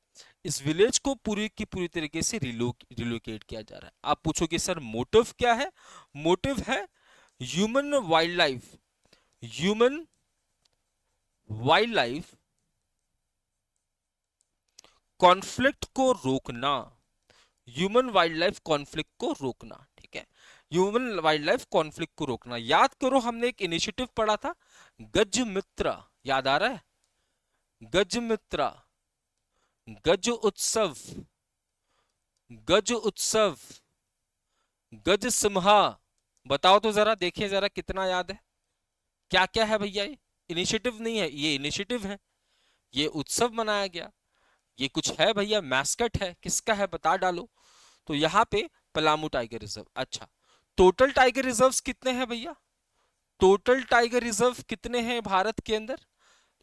इस विलेज को पूरी की पूरी तरीके से रिलोकेट किया जा रहा है। आप पूछोगे सर मोटिव क्या है? मोटिव है human wild life, human wild life conflict को रोकना, ह्यूमन वाइल्ड लाइफ कॉन्फ्लिक्ट को रोकना, ठीक है, ह्यूमन वाइल्ड लाइफ कॉन्फ्लिक्ट को रोकना। याद करो, हमने एक इनिशिएटिव पढ़ा था गज मित्र, याद आ रहा है? गज मित्रा, गज उत्सव, गज उत्सव, गज सिम्हा। बताओ तो जरा, देखिए जरा कितना याद है, क्या क्या है भैया? ये इनिशिएटिव नहीं है, ये इनिशिएटिव है, ये उत्सव मनाया गया, ये कुछ है भैया, मैस्कट है, किसका है बता डालो। तो यहाँ पे पलामू टाइगर रिजर्व। अच्छा, टोटल टाइगर रिजर्व्स कितने हैं भैया? टोटल टाइगर रिजर्व कितने हैं भारत के अंदर?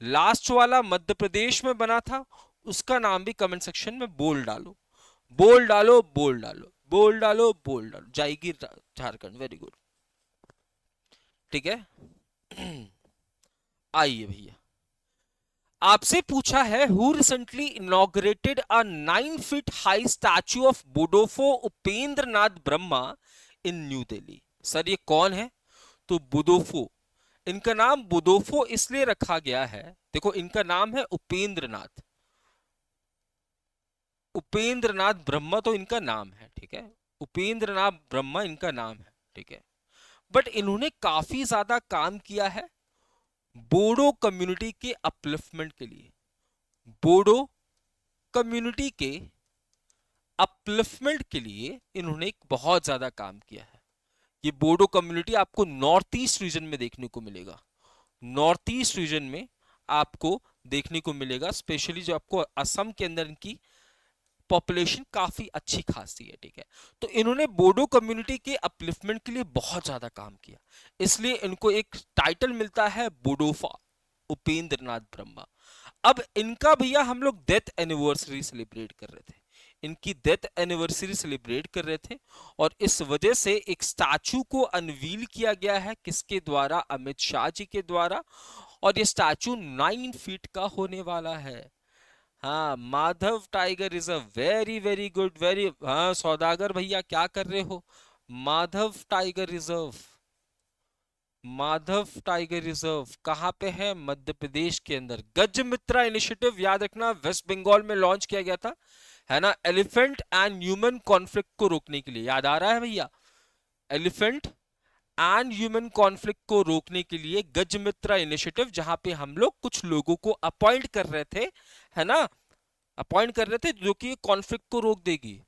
लास्ट वाला मध्य प्रदेश में बना था, उसका नाम भी कमेंट सेक्शन में बोल डालो, बोल डालो, बोल डालो, बोल डालो, बोल डालो। जाएगी झारखंड, वेरी गुड, ठीक है। आइए भैया, आपसे पूछा है who recently inaugurated a 9 feet high statue of Bodofa Upendra Nath Brahma in New Delhi. Sir ये कौन है? तो बुदोफो, इनका नाम बुदोफो इसलिए रखा गया है, देखो इनका नाम है उपेंद्र नाथ, उपेंद्र नाथ ब्रह्मा तो इनका नाम है, ठीक है, उपेंद्र नाथ ब्रह्मा इनका नाम है, ठीक है। बट इन्होंने काफी ज्यादा काम किया है बोडो कम्युनिटी के अपलिफ्टमेंट के लिए, बोडो कम्युनिटी के अपलिफ्टमेंट के लिए इन्होंने एक बहुत ज्यादा काम किया है। ये बोडो कम्युनिटी आपको नॉर्थ ईस्ट रीजन में देखने को मिलेगा, नॉर्थ ईस्ट रीजन में आपको देखने को मिलेगा, स्पेशली जो आपको असम के अंदर इनकी पॉपुलेशन काफी अच्छी खासी है, ठीक है। तो इन्होंने बोडो कम्युनिटी के अपलिफ्टमेंट के लिए बहुत ज्यादा काम किया, इसलिए इनको एक टाइटल मिलता है बोडोफा, उपेंद्र नाथ ब्रह्मा। अब इनका भैया हम लोग डेथ एनिवर्सरी सेलिब्रेट कर रहे थे, इनकी डेथ एनिवर्सरी सेलिब्रेट कर रहे थे, और इस वजह से एक स्टैचू को अनवील किया गया है, किसके द्वारा? अमित शाह जी के द्वारा। और ये स्टैचू 9 फीट का होने वाला है। हाँ, Madhav tiger reserve, very very good, very, हाँ सौदागर भैया क्या कर रहे हो? Madhav tiger reserve, Madhav tiger reserve कहां पे है? मध्य प्रदेश के अंदर। गज मित्रा इनिशिएटिव याद रखना, वेस्ट बंगाल में लॉन्च किया गया था, है ना, एलिफेंट एंड ह्यूमन कॉन्फ्लिक्ट को रोकने के लिए। याद आ रहा है भैया? एलिफेंट एंड ह्यूमन कॉन्फ्लिक्ट को रोकने के लिए गजमित्रा इनिशिएटिव, जहां पे हम लोग कुछ लोगों को अपॉइंट कर रहे थे, है ना, अपॉइंट कर रहे थे जो कि कॉन्फ्लिक्ट को रोक देगी।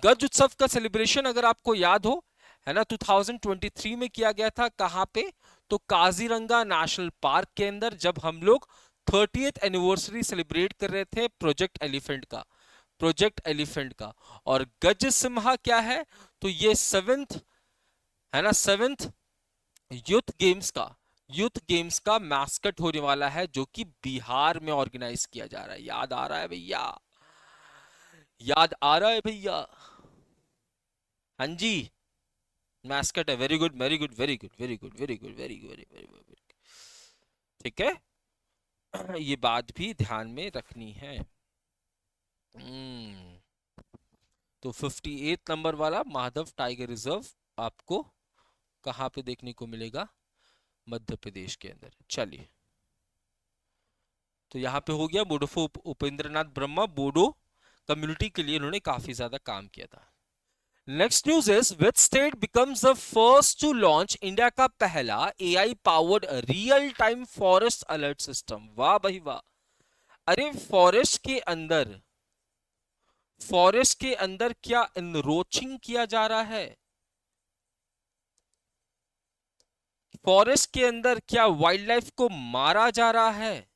गज उत्सव का सेलिब्रेशन अगर आपको याद हो, है ना, 2023 में किया गया था। कहां पे? तो काजीरंगा नेशनल पार्क के अंदर, जब हम लोग 30th एनिवर्सरी सेलिब्रेट कर रहे थे प्रोजेक्ट एलिफेंट का। और गज सिम्हा क्या है? तो ये सेवेंथ, है ना, सेवेंथ यूथ गेम्स का मैस्कट होने वाला है, जो कि बिहार में ऑर्गेनाइज किया जा रहा है। याद आ रहा है भैया? याद आ रहा है भैया? हाँ जी, मैस्कट है। Very good, very good, very good, very good, very good, very good, very very. ठीक है, ये बात भी ध्यान में रखनी है। हम्म, तो 58 नंबर वाला माधव टाइगर रिजर्व आपको कहाँ पे देखने को मिलेगा? मध्य प्रदेश के अंदर। चलिए, तो यहाँ पे हो गया बोडोफो उपेंद्रनाथ ब्रह्मा, बोडो कम्युनिटी के लिए इन्होंने काफी ज्यादा काम किया था। Next news is which state becomes the first to launch India का पहला AI powered real time forest alert system? वाह भाई वाह। अरे फॉरेस्ट के अंदर क्या इनरोचिंग किया जा रहा है? फॉरेस्ट के अंदर क्या वाइल्ड लाइफ को मारा जा रहा है?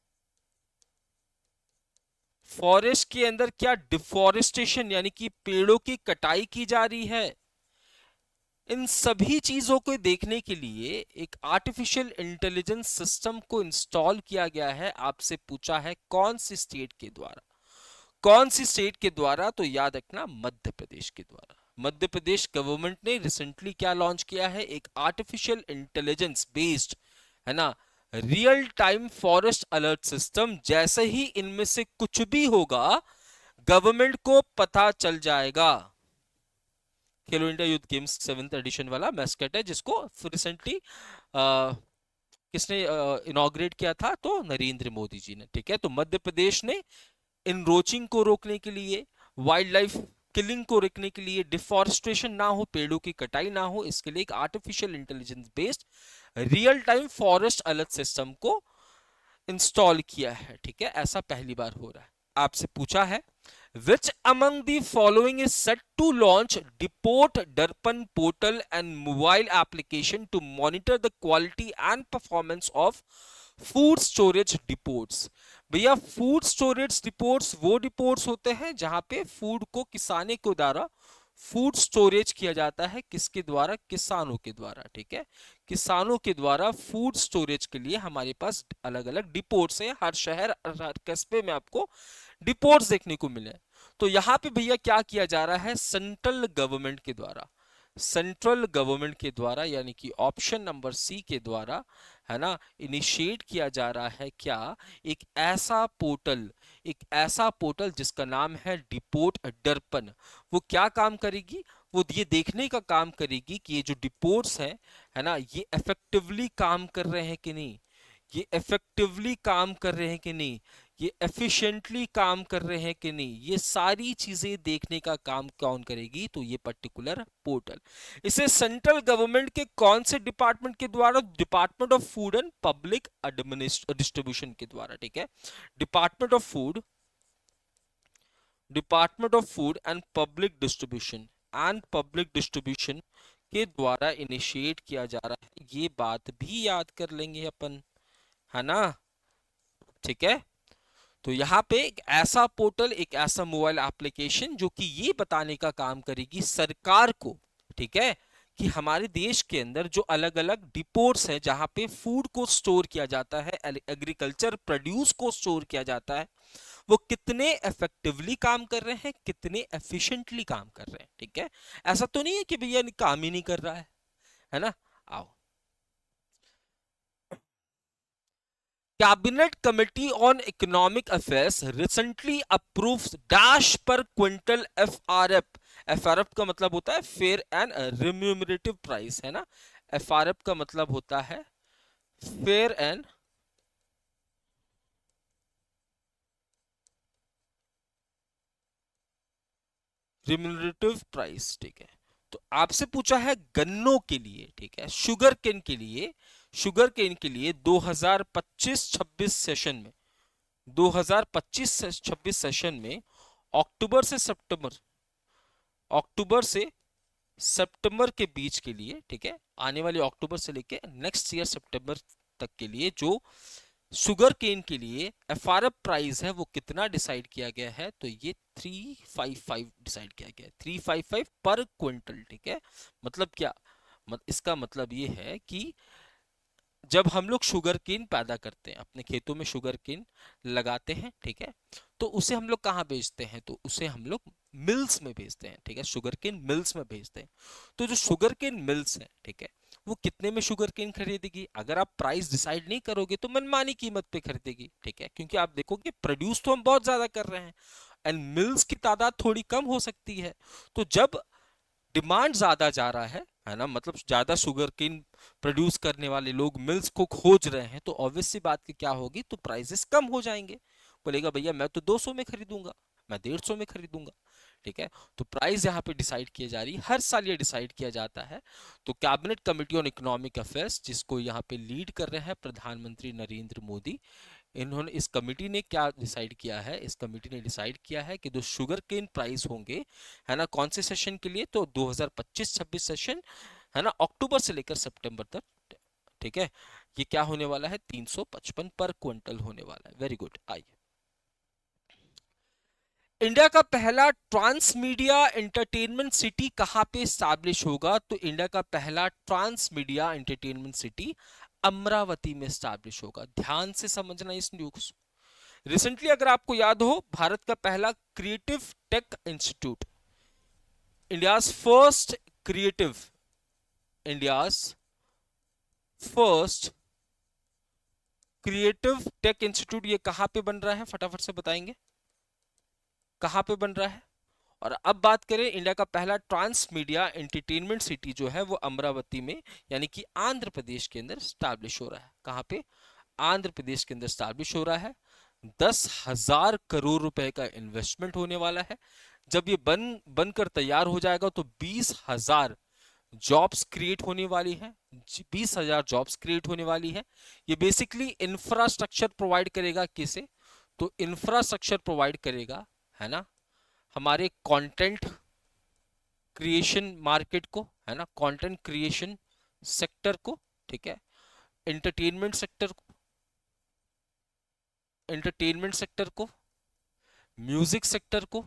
फॉरेस्ट के अंदर क्या डिफॉरेस्टेशन यानी कि पेड़ों की कटाई की जा रही है? इन सभी चीजों को देखने के लिए एक आर्टिफिशियल इंटेलिजेंस सिस्टम को इंस्टॉल किया गया है। आपसे पूछा है कौन सी स्टेट के द्वारा? कौन सी स्टेट के द्वारा? तो याद रखना, मध्य प्रदेश के द्वारा। मध्य प्रदेश गवर्नमेंट ने रिसेंटली क्या लॉन्च किया है? एक आर्टिफिशियल इंटेलिजेंस बेस्ड, है ना, real time forest alert system. जैसे ही इनमें से कुछ भी होगा, गवर्नमेंट को पता चल जाएगा। Khelo India youth games 7th edition वाला मैस्कट है, जिसको रिसेंटली किसने इनॉग्रेट किया था? तो नरेंद्र मोदी जी ने। ठीक है, तो मध्य प्रदेश ने इनरोचिंग को रोकने के लिए, वाइल्ड लाइफ किलिंग को रोकने के लिए, डिफॉरेस्टेशन ना हो, पेड़ों की कटाई ना हो, इसके लिए एक artificial intelligence based real time forest alert system को इंस्टॉल किया है। ठीक है, ऐसा पहली बार हो रहा है। आपसे पूछा है which among the following is set to launch Depot Darpan portal and mobile application to monitor the quality and performance of food storage depots? भैया, फूड स्टोरेज डिपोट्स वो डिपोट्स होते हैं जहां पे फूड को किसाने को द्वारा फूड स्टोरेज किया जाता है। किसके द्वारा? किसानों के द्वारा। ठीक है, किसानों के द्वारा फूड स्टोरेज के लिए हमारे पास अलग अलग डिपोट्स हैं। हर शहर और हर कस्बे में आपको डिपोट्स देखने को मिले। तो यहाँ पे भैया क्या किया जा रहा है? सेंट्रल गवर्नमेंट के द्वारा यानी कि ऑप्शन नंबर सी के द्वारा, है ना, इनिशिएट किया जा रहा है क्या? एक ऐसा पोर्टल जिसका नाम है डिपोट दर्पण। वो क्या काम करेगी? वो ये देखने का काम करेगी कि ये जो डिपोट्स है ना, ये इफेक्टिवली काम कर रहे हैं कि नहीं, ये इफेक्टिवली काम कर रहे हैं कि नहीं, ये एफिशिएंटली काम कर रहे हैं कि नहीं, ये सारी चीजें देखने का काम कौन करेगी? तो ये पर्टिकुलर पोर्टल। इसे सेंट्रल गवर्नमेंट के कौन से डिपार्टमेंट के द्वारा? Department of food and public distribution के द्वारा। ठीक है, department of food department of food and public distribution के द्वारा इनिशिएट किया जा रहा है। ये बात भी याद कर लेंगे अपन, है ना? ठीक है, तो यहाँ पे एक ऐसा पोर्टल, एक ऐसा मोबाइल एप्लीकेशन जो कि ये बताने का काम करेगी सरकार को, ठीक है, कि हमारे देश के अंदर जो अलग अलग डिपोट्स हैं जहां पे फूड को स्टोर किया जाता है, एग्रीकल्चर प्रोड्यूस को स्टोर किया जाता है, वो कितने इफेक्टिवली काम कर रहे हैं, कितने एफिशिएंटली काम कर रहे हैं। ठीक है, ऐसा तो नहीं है कि भैया काम ही नहीं कर रहा है ना? आओ, cabinet committee on economic affairs recently approves dash पर क्विंटल एफआरएफ। एफआरएफ का मतलब होता है फेयर एंड रिम्यूनरेटिव प्राइस, है ना? एफआरएफ का मतलब होता है फेयर एंड रिम्यूनरेटिव प्राइस। ठीक है, तो आपसे पूछा है गन्नों के लिए, ठीक है, शुगर केन के लिए, शुगर केन के लिए 2025-26 सेशन में, 2025-26 सेशन में अक्टूबर से सितंबर, अक्टूबर से सितंबर के बीच के लिए, ठीक है, आने वाले अक्टूबर से लेके नेक्स्ट ईयर सितंबर तक के लिए जो शुगर केन के लिए एफआरएफ प्राइस है वो कितना डिसाइड किया गया है, तो ये 355 डिसाइड किया गया है, 355 पर क्विंटल, ठीक है। मतलब क्या, इसका मतलब ये है कि जब हम लोग शुगर केन पैदा करते हैं, अपने खेतों में शुगर केन लगाते हैं, ठीक है, तो उसे हम लोग कहाँ बेचते हैं, तो उसे हम लोग मिल्स में भेजते हैं, ठीक है, शुगर केन मिल्स में भेजते हैं। तो जो शुगर केन मिल्स है, ठीक है, वो कितने में शुगर केन खरीदेगी, अगर आप प्राइस डिसाइड नहीं करोगे तो मनमानी कीमत पे खरीदेगी, ठीक है, क्योंकि आप देखोगे प्रोड्यूस तो हम बहुत ज्यादा कर रहे हैं एंड मिल्स की तादाद थोड़ी कम हो सकती है। तो जब डिमांड ज्यादा जा रहा है ना, मतलब ज्यादा शुगर केन प्रोड्यूस करने वाले लोग मिल्स को खोज रहे हैं, तो ऑब्वियस सी बात की क्या होगी, तो प्राइसेस कम हो जाएंगे। बोलेगा भैया मैं तो 200 में खरीदूंगा, मैं 150 में खरीदूंगा, ठीक है। तो प्राइस यहाँ पे डिसाइड किया जा रही है, हर साल ये डिसाइड किया जाता है। तो cabinet committee on economic affairs, जिसको यहाँ पे लीड कर रहे हैं प्रधानमंत्री नरेंद्र मोदी, इन्होंने, इस कमिटी ने क्या डिसाइड किया है, इस कमिटी ने डिसाइड किया है कि जो शुगर केन प्राइस होंगे, है ना, कौन से सेशन के लिए, तो 2025-26 सेशन, है ना, अक्टूबर से लेकर सितंबर तक, ठीक है, ये क्या होने वाला है, 355 पर क्विंटल होने वाला है। Very good. आइए, इंडिया का पहला ट्रांस मीडिया एंटरटेनमेंट सिटी कहां पे स्टैब्लिश होगा, तो इंडिया का पहला transmedia entertainment city Amaravati में स्टैब्लिश होगा। ध्यान से समझना इस न्यूज। रिसेंटली अगर आपको याद हो, भारत का पहला creative tech institute, India's first creative, India's first creative tech institute, ये कहां पे बन रहा है, फटाफट से बताएंगे कहां पे बन रहा है। और अब बात करें, इंडिया का पहला ट्रांस मीडिया एंटरटेनमेंट सिटी जो है वो अमरावती में, यानी कि आंध्र प्रदेश के अंदर स्टैब्लिश हो रहा है। कहां पे, आंध्र प्रदेश के अंदर स्टैब्लिश हो रहा है। 10,000 करोड़ रुपए का इन्वेस्टमेंट होने वाला है। जब ये बनकर तैयार हो जाएगा तो 20,000 जॉब्स क्रिएट होने वाली है, 20,000 जॉब्स क्रिएट होने वाली है। ये बेसिकली इंफ्रास्ट्रक्चर प्रोवाइड करेगा, किसे, तो इंफ्रास्ट्रक्चर प्रोवाइड करेगा, है ना, हमारे कंटेंट क्रिएशन मार्केट को, है ना, कंटेंट क्रिएशन सेक्टर को, ठीक है, एंटरटेनमेंट सेक्टर को, एंटरटेनमेंट सेक्टर को, म्यूजिक सेक्टर को,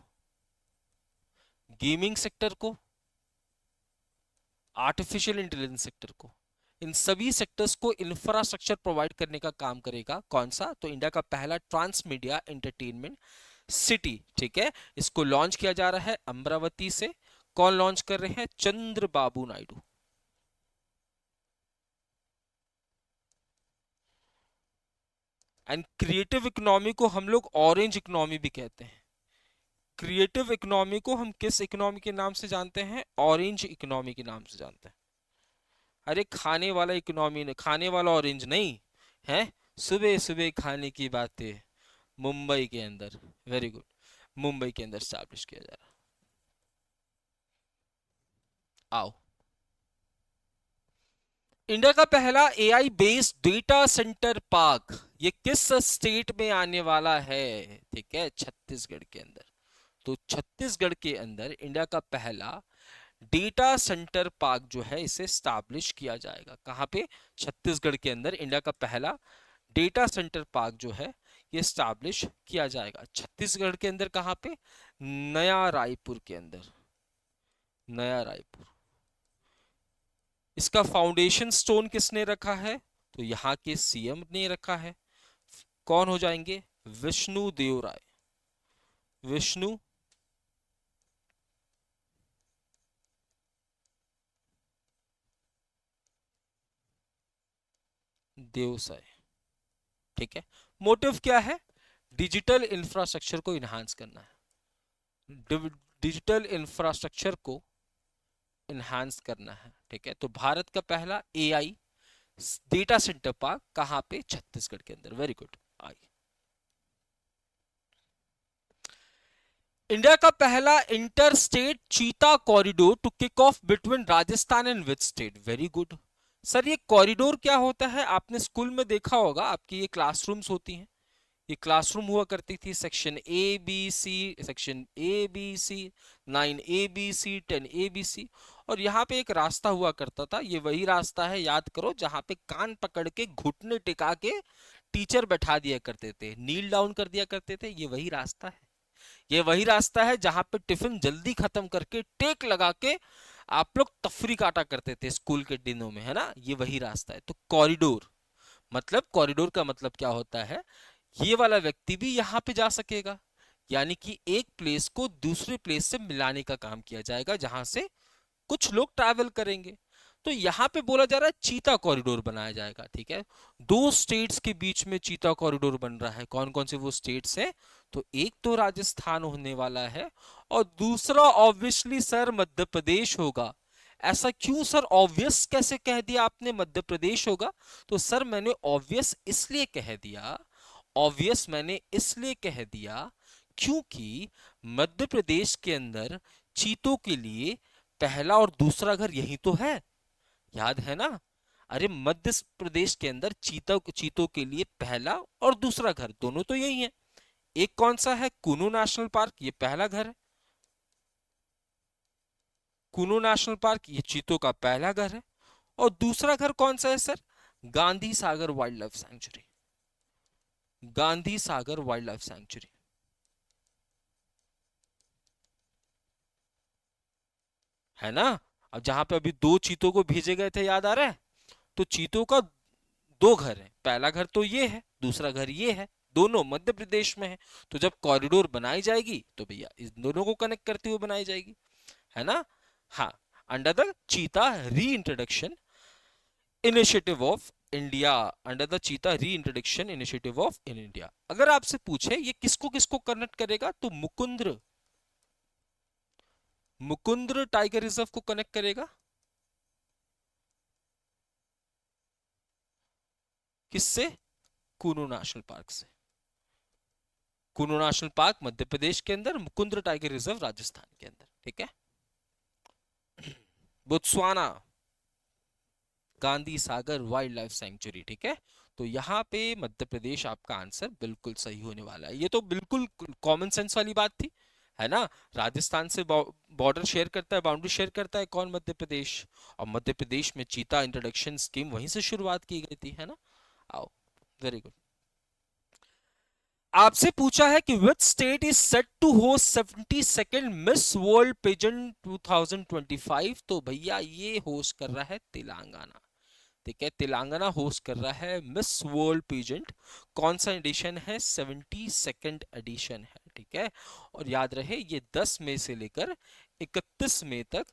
गेमिंग सेक्टर को, आर्टिफिशियल इंटेलिजेंस सेक्टर को, इन सभी सेक्टर्स को इंफ्रास्ट्रक्चर प्रोवाइड करने का काम करेगा। कौन सा, तो इंडिया का पहला ट्रांस मीडिया एंटरटेनमेंट सिटी, ठीक है। इसको लॉन्च किया जा रहा है अमरावती से। कौन लॉन्च कर रहे हैं, Chandrababu Naidu. And creative economy को हम लोग ऑरेंज इकोनॉमी भी कहते हैं। क्रिएटिव इकोनॉमी को हम किस इकोनॉमी के नाम से जानते हैं, ऑरेंज इकोनॉमी के नाम से जानते हैं। अरे खाने वाला इकोनॉमी ने, खाने वाला ऑरेंज नहीं है, सुबह सुबह खाने की बातें, मुंबई के अंदर। वेरी गुड, मुंबई के अंदर स्टैब्लिश किया जा रहा। आओ, इंडिया का पहला AI based data centre park, ये किस स्टेट में आने वाला है, ठीक है, छत्तीसगढ़ के अंदर। तो छत्तीसगढ़ के अंदर इंडिया का पहला डेटा सेंटर पार्क जो है इसे स्टैब्लिश किया जाएगा। कहां पे, छत्तीसगढ़ के अंदर इंडिया का पहला डेटा सेंटर पार्क जो है ये स्टैब्लिश किया जाएगा। छत्तीसगढ़ के अंदर कहां पे, नया रायपुर के अंदर, नया रायपुर। इसका फाउंडेशन स्टोन किसने रखा है, तो यहाँ के सीएम ने रखा है। कौन हो जाएंगे, विष्णु देव राय, विष्णु देवसाय, ठीक है। मोटिव क्या है, डिजिटल इंफ्रास्ट्रक्चर को इन्हांस करना है, डिजिटल इंफ्रास्ट्रक्चर को इन्हांस करना है, ठीक है। तो भारत का पहला एआई डेटा सेंटर पार्क कहां पे, छत्तीसगढ़ के अंदर। Very good. आई, इंडिया का पहला interstate cheetah corridor to kick off between Rajasthan and which state? Very good. Sir ये कॉरिडोर क्या होता है? आपने स्कूल में देखा होगा, आपकी ये क्लासरूम्स होती हैं, ये क्लासरूम हुआ करती थी, section A B C, section A B C, 9 ABC, 10 ABC, और यहाँ पे एक रास्ता हुआ करता था। ये वही रास्ता है, याद करो, जहाँ पे कान पकड़ के घुटने टिका के टीचर बैठा दिया करते थे, नील डाउन कर दिया करते थे। ये वही रास्ता है, ये वही रास्ता है जहां पे टिफिन जल्दी खत्म करके टेक लगा के आप लोग तफरी काटा करते थे स्कूल के दिनों में, है ना? ये वही रास्ता है। तो कॉरिडोर मतलब, कॉरिडोर का मतलब क्या होता है? ये वाला व्यक्ति भी यहां पे जा सकेगा, यानी कि एक प्लेस को दूसरे प्लेस से मिलाने का काम किया जाएगा, जहां से कुछ लोग ट्रैवल करेंगे। तो यहां पे बोला जा रहा है चीता कॉरिडोर बनाया जाएगा, ठीक है? दो स्टेट्स के बीच में चीता कॉरिडोर बन रहा है। कौन कौन से वो स्टेट्स हैं? तो एक तो राजस्थान होने वाला है, और दूसरा ऑब्वियसली सर मध्य प्रदेश होगा। ऐसा क्यों सर? ऑब्वियस कैसे कह दिया आपने मध्य प्रदेश होगा? तो सर मैंने ऑब्वियस इसलिए कह दिया, ऑब्वियस मैंने इसलिए कह दिया क्योंकि मध्य प्रदेश के अंदर चीतों के लिए पहला और दूसरा घर यही तो है, याद है ना? अरे मध्य प्रदेश के अंदर चीतों के लिए पहला और दूसरा घर दोनों तो यही है। एक कौन सा है? कुनू नेशनल पार्क, ये पहला घर है। कुनू नेशनल पार्क ये चीतों का पहला घर है। और दूसरा घर कौन सा है sir? Gandhi Sagar wild life sanctuary, Gandhi Sagar wild life sanctuary, है ना? अब जहां पे अभी दो चीतों को भेजे गए थे, याद आ रहा है? तो चीतों का दो घर है, पहला घर तो ये है, दूसरा घर ये है, दोनों मध्य प्रदेश में है। तो जब कॉरिडोर बनाई जाएगी तो भैया इस दोनों को कनेक्ट करते हुए बनाई जाएगी, है ना? हाँ, under the cheetah reintroduction initiative of India, under the cheetah reintroduction initiative of in India. अगर आपसे पूछे ये किसको किसको कनेक्ट करेगा, तो मुकुंद्र, मुकुंद्र टाइगर रिजर्व को कनेक्ट करेगा। किससे? कुनू नेशनल पार्क से। कुनू नेशनल पार्क मध्य प्रदेश के अंदर, मुकुंद्र टाइगर रिजर्व राजस्थान के अंदर, ठीक है? Botswana, Gandhi Sagar wild life sanctuary, ठीक है? तो यहाँ पे मध्य प्रदेश आपका आंसर बिल्कुल सही होने वाला है। ये तो बिल्कुल कॉमन सेंस वाली बात थी, है ना? राजस्थान से बॉर्डर शेयर करता है, बाउंड्री शेयर करता है कौन? मध्य प्रदेश। और मध्य प्रदेश में चीता इंट्रोडक्शन स्कीम वहीं से शुरुआत की गई थी, है ना? आओ, वेरी गुड। आपसे पूछा है कि which state is set to host 72nd Miss World pageant 2025? तो भैया ये होस्ट कर रहा है तेलंगाना, ठीक है? तेलंगाना होस्ट कर रहा है मिस वर्ल्ड पेजेंट। कौन सा एडिशन है? 72nd एडिशन है, ठीक है? और याद रहे ये 10 मई से लेकर 31 मई तक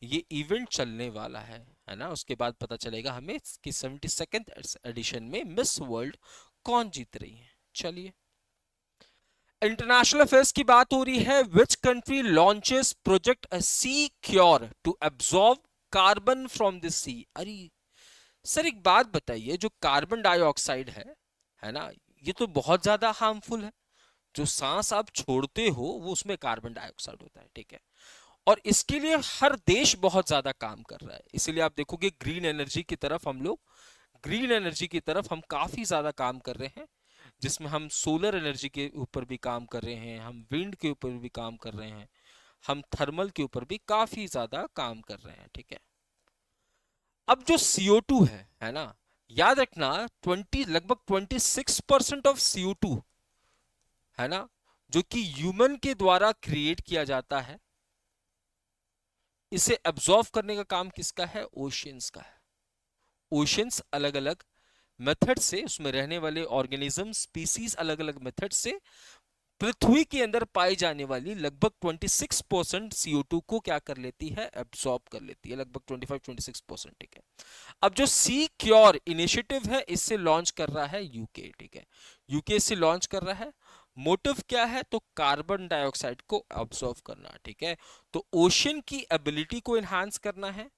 ये इवेंट चलने वाला है ना? उसके बाद पता चलेगा हमें कि 72nd एडिशन में मिस वर्ल्ड कौन जीत रही है। चलिए, इंटरनेशनल अफेयर्स की बात हो रही है। Which country launches project sea cure to absorb carbon from the sea? अरे सर एक बात बताइए, जो कार्बन डाइऑक्साइड है ना, ये तो बहुत ज्यादा हार्मफुल है। जो सांस आप छोड़ते हो वो उसमें कार्बन डाइऑक्साइड होता है, ठीक है? और इसके लिए हर देश बहुत ज्यादा काम कर रहा है। इसीलिए आप देखोगे ग्रीन एनर्जी की तरफ हम लोग, ग्रीन एनर्जी की तरफ हम काफी ज्यादा काम कर रहे हैं, जिसमें हम सोलर एनर्जी के ऊपर भी काम कर रहे हैं, हम विंड के ऊपर भी काम कर रहे हैं, हम थर्मल के ऊपर भी काफी ज्यादा काम कर रहे हैं, ठीक है? अब जो CO2 है ना, याद रखना 20 लगभग 26% ऑफ CO2 है ना, जो कि ह्यूमन के द्वारा क्रिएट किया जाता है, इसे एब्जॉर्व करने का काम किसका है? ओशियंस का है। ओशियंस अलग अलग मेथड से, उसमें रहने वाले ऑर्गेनिज्म स्पीसीज अलग अलग मेथड से पृथ्वी के अंदर पाई जाने वाली लगभग 26% CO2 को क्या कर लेती है? एब्सॉर्ब कर लेती है, लगभग 25-26%, ठीक है? अब जो सी क्योर इनिशिएटिव है, इससे लॉन्च कर रहा है यूके, ठीक है? यूके से लॉन्च कर रहा है। मोटिव क्या है? तो कार्बन डाइऑक्साइड को ऑब्जर्व करना, ठीक है? तो ओशन की एबिलिटी को एनहांस करना है,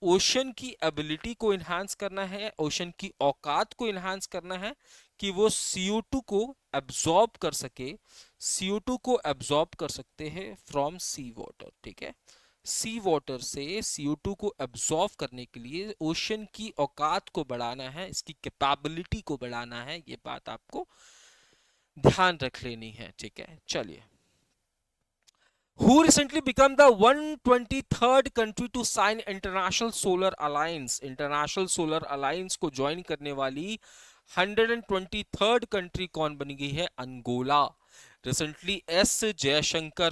ओशन की एबिलिटी को इन्हांस करना है, ओशन की औकात को इन्हांस करना है कि वो CO2 को एब्जॉर्ब कर सके, CO2 को एब्जॉर्ब कर सकते हैं फ्रॉम सी वाटर, ठीक है। सी वाटर से CO2 को एब्जॉर्ब करने के लिए ओशन की औकात को बढ़ाना है, इसकी कैपेबिलिटी को बढ़ाना है, ये बात आपको ध्यान रख लेनी है, ठीक है। चलिए, who recently became the 123rd country to sign international solar alliance? International Solar Alliance को ज्वाइन करने वाली 123rd कंट्री कौन बन गई है? अंगोला। रिसेंटली एस जयशंकर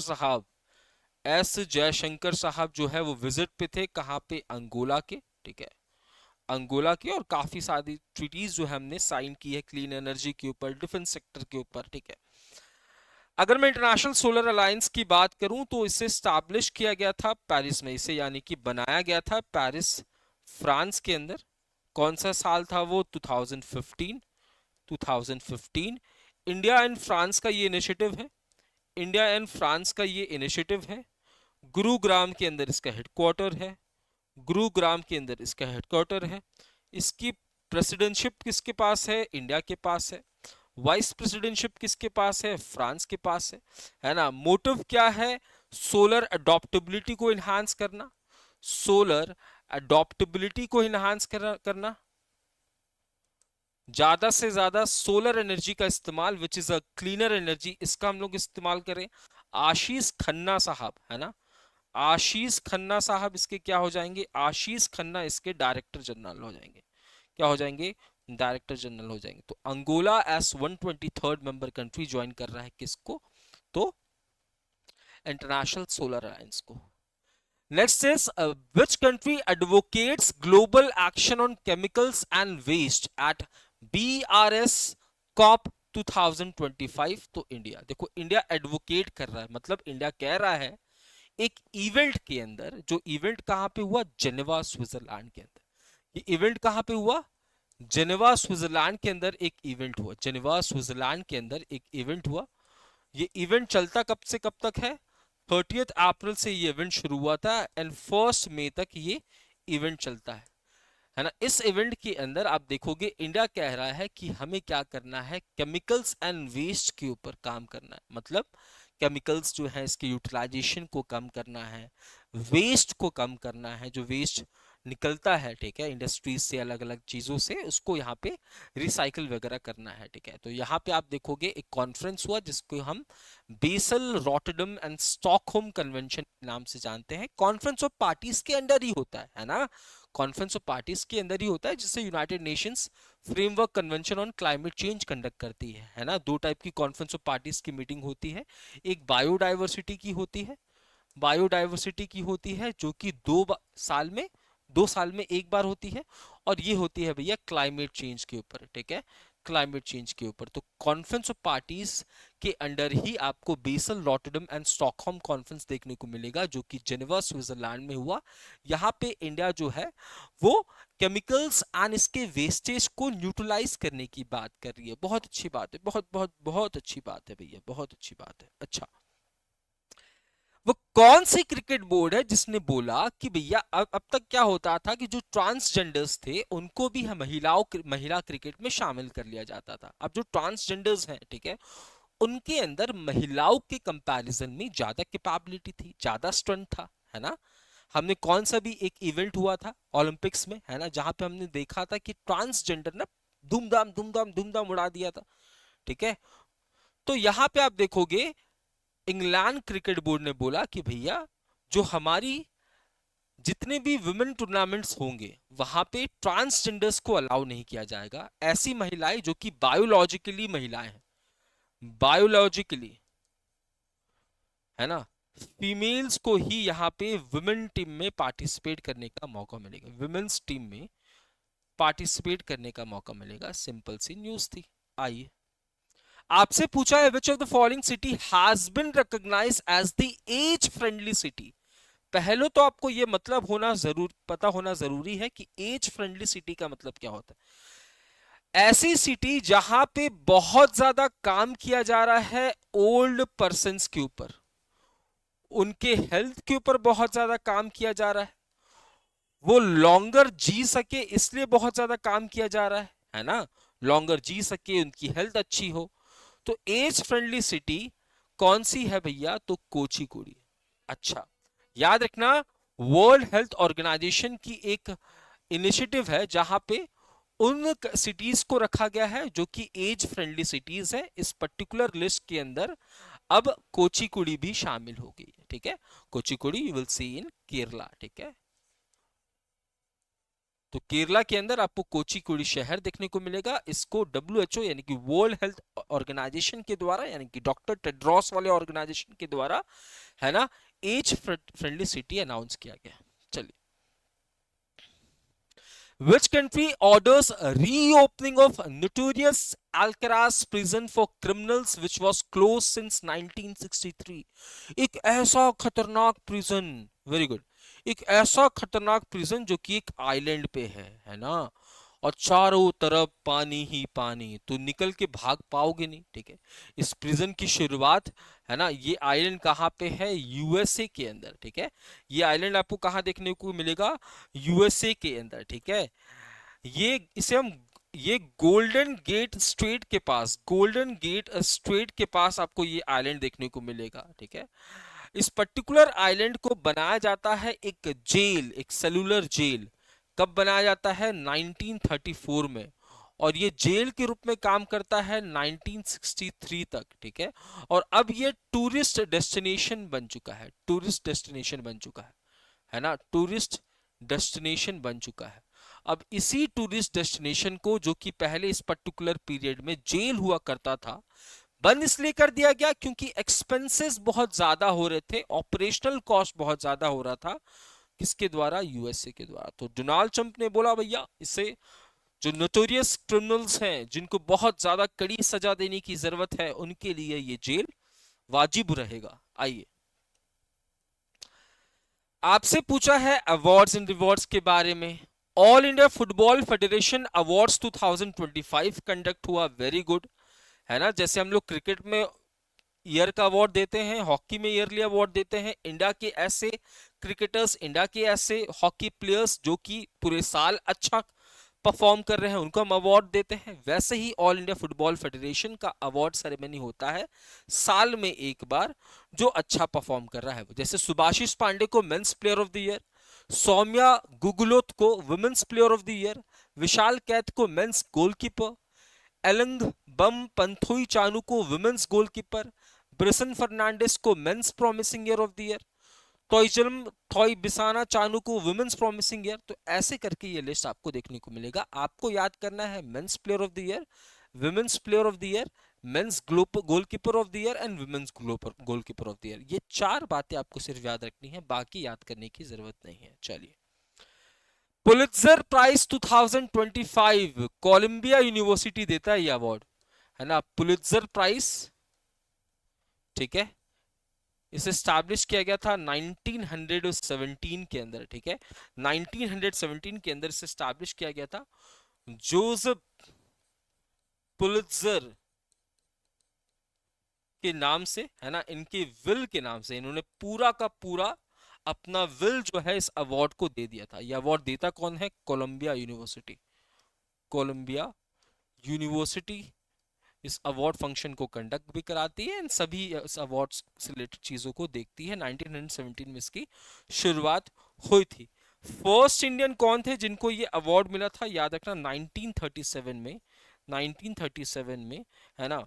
साहब जो है वो विजिट पे थे, कहां पे? अंगोला के, ठीक है। अंगोला के, और काफी सारी ट्रीटीज जो है हमने साइन की है क्लीन एनर्जी के ऊपर, डिफेंस सेक्टर के ऊपर, ठीक है। अगर मैं इंटरनेशनल सोलर अलायंस की बात करूं तो इसे स्टैब्लिश किया गया था पेरिस में, इसे यानी कि बनाया गया था पेरिस फ्रांस के अंदर। कौन सा साल था वो? 2015। इंडिया एंड फ्रांस का ये इनिशिएटिव है, इंडिया एंड फ्रांस का ये इनिशिएटिव है। गुरुग्राम के अंदर इसका हेडक्वार्टर है, गुरुग्राम के अंदर इसका हेडक्वार्टर है। इसकी प्रेसिडेंटशिप किसके पास है? इंडिया के पास है। वाइस प्रेसिडेंटशिप किसके पास है? फ्रांस के पास है ना। मोटिव क्या है? सोलर अडॉप्टेबिलिटी को इनहांस करना, सोलर अडॉप्टेबिलिटी को इनहांस करना, ज्यादा से ज्यादा सोलर एनर्जी का इस्तेमाल, which is a cleaner energy, इसका हम लोग इस्तेमाल करें। आशीष खन्ना साहब, है ना, आशीष खन्ना साहब इसके क्या हो जाएंगे? आशीष खन्ना इसके डायरेक्टर जनरल हो जाएंगे। क्या हो जाएंगे? डायरेक्टर जनरल हो जाएंगे। तो Angola as 123rd member country join कर रहा है किसको? तो इंटरनेशनल सोलर अलायंस को। Next is which country advocates global action on chemicals and waste at BRS COP 2025? तो इंडिया। देखो, इंडिया एडवोकेट कर रहा है, मतलब इंडिया कह रहा है एक इवेंट के अंदर, जो इवेंट कहां पे हुआ? जेनेवा स्विट्जरलैंड के अंदर। ये इवेंट कहां पे हुआ? जेनेवा स्विट्जरलैंड के अंदर एक इवेंट हुआ, जेनेवा स्विट्जरलैंड के अंदर एक इवेंट हुआ। ये इवेंट चलता कब से कब तक है? 30 अप्रैल से ये इवेंट शुरू हुआ था एंड 1 मई तक ये इवेंट चलता है ना। इस इवेंट के अंदर आप देखोगे इंडिया कह रहा है कि हमें क्या करना है? केमिकल्स एंड वेस्ट के ऊपर काम करना है, मतलब केमिकल्स जो है इसके यूटिलाइजेशन को कम करना है, वेस्ट को कम करना है, जो वेस्ट निकलता है, ठीक है, इंडस्ट्रीज से, अलग अलग चीजों से, उसको यहाँ पे रिसाइकल वगैरह करना है, ठीक है। तो यहाँ पे आप देखोगे एक कॉन्फ्रेंस हुआ जिसको हम Basel Rotterdam and Stockholm convention नाम से जानते हैं। कॉन्फ्रेंस ऑफ पार्टीज के अंडर ही होता है ना, कॉन्फ्रेंस ऑफ पार्टीज के अंदर ही होता है, जिससे United Nations framework convention on climate change conduct करती है ना। दो टाइप की कॉन्फ्रेंस ऑफ पार्टीज की मीटिंग होती है, एक बायोडाइवर्सिटी की होती है, बायोडाइवर्सिटी की होती है जो कि साल में 2 साल में एक बार होती है, और ये होती है भैया क्लाइमेट चेंज के ऊपर, ठीक है, क्लाइमेट चेंज के ऊपर। तो कॉन्फ्रेंस ऑफ पार्टीज के अंडर ही आपको Basel Rotterdam and Stockholm conference देखने को मिलेगा, जो कि जेनेवा स्विट्जरलैंड में हुआ। यहाँ पे इंडिया जो है वो केमिकल्स एंड इसके वेस्टेज को न्यूट्रलाइज करने की बात कर रही है। बहुत अच्छी बात है, बहुत बहुत बहुत अच्छी बात है भैया, बहुत अच्छी बात है। अच्छा, वो कौन सी क्रिकेट बोर्ड है जिसने बोला कि भैया अब तक क्या होता था कि जो ट्रांसजेंडर्स थे उनको भी महिला क्रिकेट में शामिल कर लिया जाता था। अब जो ट्रांसजेंडर्स हैं, ठीक है, उनके अंदर महिलाओं के कंपैरिजन में ज्यादा कैपेबिलिटी थी, ज्यादा स्ट्रेंथ था, है ना। हमने कौन सा भी एक इवेंट हुआ था ओलंपिक्स में, है ना, जहां पे हमने देखा था कि ट्रांसजेंडर ना धूमधाम धूमधाम धूमधाम उड़ा दिया था, ठीक है। तो यहां पे आप देखोगे इंग्लैंड क्रिकेट बोर्ड ने बोला कि भैया जो हमारी जितने भी वुमेन टूर्नामेंट्स होंगे वहां पे ट्रांसजेंडर्स को अलाउ नहीं किया जाएगा। ऐसी महिलाएं जो कि बायोलॉजिकली महिलाएं हैं, बायोलॉजिकली, है ना, फीमेल्स को ही यहाँ पे वुमेन टीम में पार्टिसिपेट करने का मौका मिलेगा, वुमेन्स टीम में पार्टिसिपेट करने का मौका मिलेगा। सिंपल सी न्यूज थी। आइए, आपसे पूछा है which of the following city has been recognised as the age friendly city. पहले तो आपको यह मतलब पता होना जरूरी है कि एज फ्रेंडली सिटी का मतलब क्या होता है। ऐसी सिटी जहां पे बहुत ज्यादा काम किया जा रहा है ओल्ड पर्सन्स के ऊपर, उनके हेल्थ के ऊपर बहुत ज्यादा काम किया जा रहा है, वो लॉन्गर जी सके इसलिए बहुत ज्यादा काम किया जा रहा है ना, लॉन्गर जी सके, उनकी हेल्थ अच्छी हो। तो एज फ्रेंडली सिटी कौन सी है भैया? तो कोचीकुडी। अच्छा, याद रखना, वर्ल्ड हेल्थ ऑर्गेनाइजेशन की एक इनिशिएटिव है जहां पे उन सिटीज को रखा गया है जो कि एज फ्रेंडली सिटीज है। इस पर्टिकुलर लिस्ट के अंदर अब कोचीकुडी भी शामिल हो गई है, ठीक है। कोचीकुडी यू विल सी इन केरला, ठीक है। तो केरला के अंदर आपको कोचीकुडी शहर देखने को मिलेगा। इसको डब्ल्यूएचओ यानी कि वर्ल्ड हेल्थ ऑर्गेनाइजेशन के द्वारा, यानी कि डॉक्टर टेड्रोस वाले ऑर्गेनाइजेशन के द्वारा, है ना, एज फ्रेंडली सिटी अनाउंस किया गया। चलिए, which country orders a reopening of notorious Alcaraz prison for criminals which was closed since 1963? एक ऐसा खतरनाक प्रिजन, वेरी गुड, एक ऐसा खतरनाक प्रिजन जो कि एक आइलैंड पे है ना, और चारों तरफ पानी ही पानी, तो निकल के भाग पाओगे नहीं, ठीक है। इस प्रिजन की शुरुआत, है ना, ये आइलैंड कहाँ पे है? यूएसए के अंदर, ठीक है। ये आइलैंड आपको कहाँ देखने को मिलेगा? यूएसए के अंदर, ठीक है। ये इसे हम, ये गोल्डन गेट स्ट्रेट के पास, गोल्डन गेट स्ट्रेट के पास आपको ये आइलैंड देखने को मिलेगा, ठीक है। इस पर्टिकुलर आइलैंड को बनाया जाता है एक जेल, एक सेलुलर जेल। कब बनाया जाता है? 1934 में। और ये जेल के रूप में काम करता है 1963 तक, ठीक है। और अब ये टूरिस्ट डेस्टिनेशन बन चुका है, टूरिस्ट डेस्टिनेशन बन चुका है ना, टूरिस्ट डेस्टिनेशन बन चुका है। अब इसी टूरिस्ट डेस्टिनेशन को, जो कि पहले इस पर्टिकुलर पीरियड में जेल हुआ करता था, बंद इसलिए कर दिया गया क्योंकि एक्सपेंसेस बहुत ज्यादा हो रहे थे, ऑपरेशनल कॉस्ट बहुत ज्यादा हो रहा था। किसके द्वारा? यूएसए के द्वारा। तो डोनाल्ड ट्रंप ने बोला भैया इसे, जो नोटोरियस क्रिमिनल्स हैं जिनको बहुत ज्यादा कड़ी सजा देने की जरूरत है, उनके लिए ये जेल वाजिब रहेगा। आइए, आपसे पूछा है अवार्ड्स एंड रिवॉर्ड्स के बारे में। All India football federation awards 2025 conduct हुआ, वेरी गुड, है ना। जैसे हम लोग क्रिकेट में ईयर का अवार्ड देते हैं, हॉकी में ईयरली अवार्ड देते हैं, इंडिया के ऐसे क्रिकेटर्स, इंडिया के ऐसे हॉकी प्लेयर्स जो कि पूरे साल अच्छा परफॉर्म कर रहे हैं, उनको हम अवार्ड देते हैं। वैसे ही ऑल इंडिया फुटबॉल फेडरेशन का अवार्ड सेरेमनी होता है साल में एक बार, जो अच्छा परफॉर्म कर रहा है। जैसे सुभाषिष पांडे को men's player of the year, Saumya Guguloth को women's player of the year, Vishal Kaith को men's goalkeeper, Elangbam Panthoi Chanu को वुमेन्स गोलकीपर, ब्रिसन फर्नांडिस को men's promising year of the year, Toijam Thoibisana Chanu को वुमेन्स प्रॉमिसिंग ईयर। तो ऐसे करके ये लिस्ट आपको देखने को मिलेगा। आपको याद करना है men's player of the year, women's player of the year, men's goalkeeper of the year and women's goalkeeper of the year. ये चार बातें आपको सिर्फ याद रखनी है, बाकी याद करने की जरूरत नहीं है। चलिए, पुलित्जर प्राइज 2025 कोलंबिया यूनिवर्सिटी देता है ये अवार्ड, है ना, पुलित्जर प्राइज, ठीक है। इसे स्टैब्लिश किया गया था 1917 के अंदर, ठीक है। 1917 के अंदर इसे स्टैब्लिश किया गया था। जोसेफ पुलित्जर के नाम से, है ना, इनके विल के नाम से इन्होंने पूरा का पूरा अपना विल जो है इस अवार्ड को दे दिया था। यह अवार्ड देता कौन है? Columbia University. कोलंबिया यूनिवर्सिटी इस अवार्ड फंक्शन को कंडक्ट भी कराती है एंड सभी इस अवार्ड से रिलेटेड चीजों को देखती है। 1917 में इसकी शुरुआत हुई थी। फर्स्ट इंडियन कौन थे जिनको ये अवार्ड मिला था? याद रखना 1937 में, 1937 में, है ना,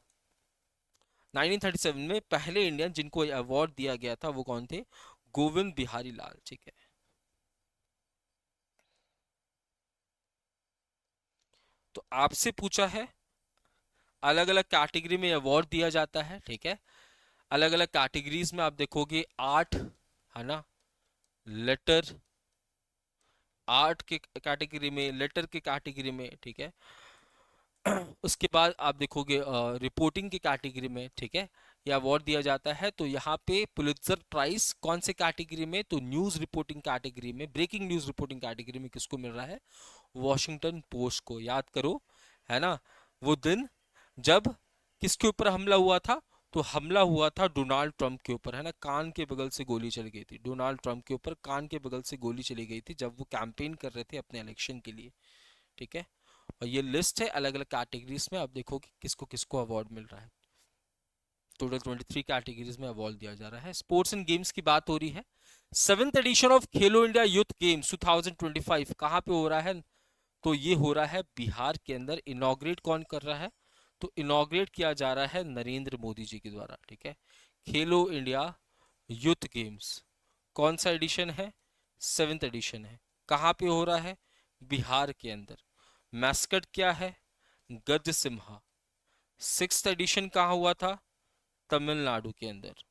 1937 में पहले इंडियन जिनको ये अवार्ड दिया गया था वो कौन थे? गोविंद बिहारी लाल, ठीक है। तो आपसे पूछा है, अलग अलग कैटेगरी में अवार्ड दिया जाता है, ठीक है। अलग अलग कैटेगरीज में आप देखोगे आर्ट, है ना, लेटर, आर्ट के कैटेगरी में, लेटर के कैटेगरी में, ठीक है। उसके बाद आप देखोगे रिपोर्टिंग की कैटेगरी में, ठीक है, यह अवार्ड दिया जाता है। तो यहाँ पे पुलित्जर प्राइज कौन से कैटेगरी में? तो न्यूज रिपोर्टिंग कैटेगरी में, ब्रेकिंग न्यूज रिपोर्टिंग कैटेगरी में किसको मिल रहा है? वॉशिंगटन पोस्ट को। याद करो, है ना, वो दिन जब किसके ऊपर हमला हुआ था? तो हमला हुआ था डोनाल्ड ट्रंप के ऊपर, है ना, कान के बगल से गोली चली गई थी। डोनाल्ड ट्रंप के ऊपर कान के बगल से गोली चली गई थी जब वो कैंपेन कर रहे थे अपने इलेक्शन के लिए, ठीक है। और ये लिस्ट है अलग अलग कैटेगरीज में, आप देखो कि किसको किसको अवार्ड मिल रहा है। टोटल 23 कैटेगरीज में अवार्ड दिया जा रहा है। स्पोर्ट्स एंड गेम्स की बात हो रही है। 7th addition of Khelo India youth games 2025 कहाँ पे हो रहा है? तो ये हो रहा है बिहार के अंदर। इनॉग्रेट कौन कर रहा है? तो इनॉग्रेट किया जा रहा है नरेंद्र मोदी जी के द्वारा, ठीक है। खेलो इंडिया यूथ गेम्स कौन सा एडिशन है? 7th एडिशन है। कहाँ पे हो रहा है? बिहार के अंदर। मैस्कट क्या है? गज सिम्हा। 6th एडिशन कहाँ हुआ था? तमिलनाडु के अंदर।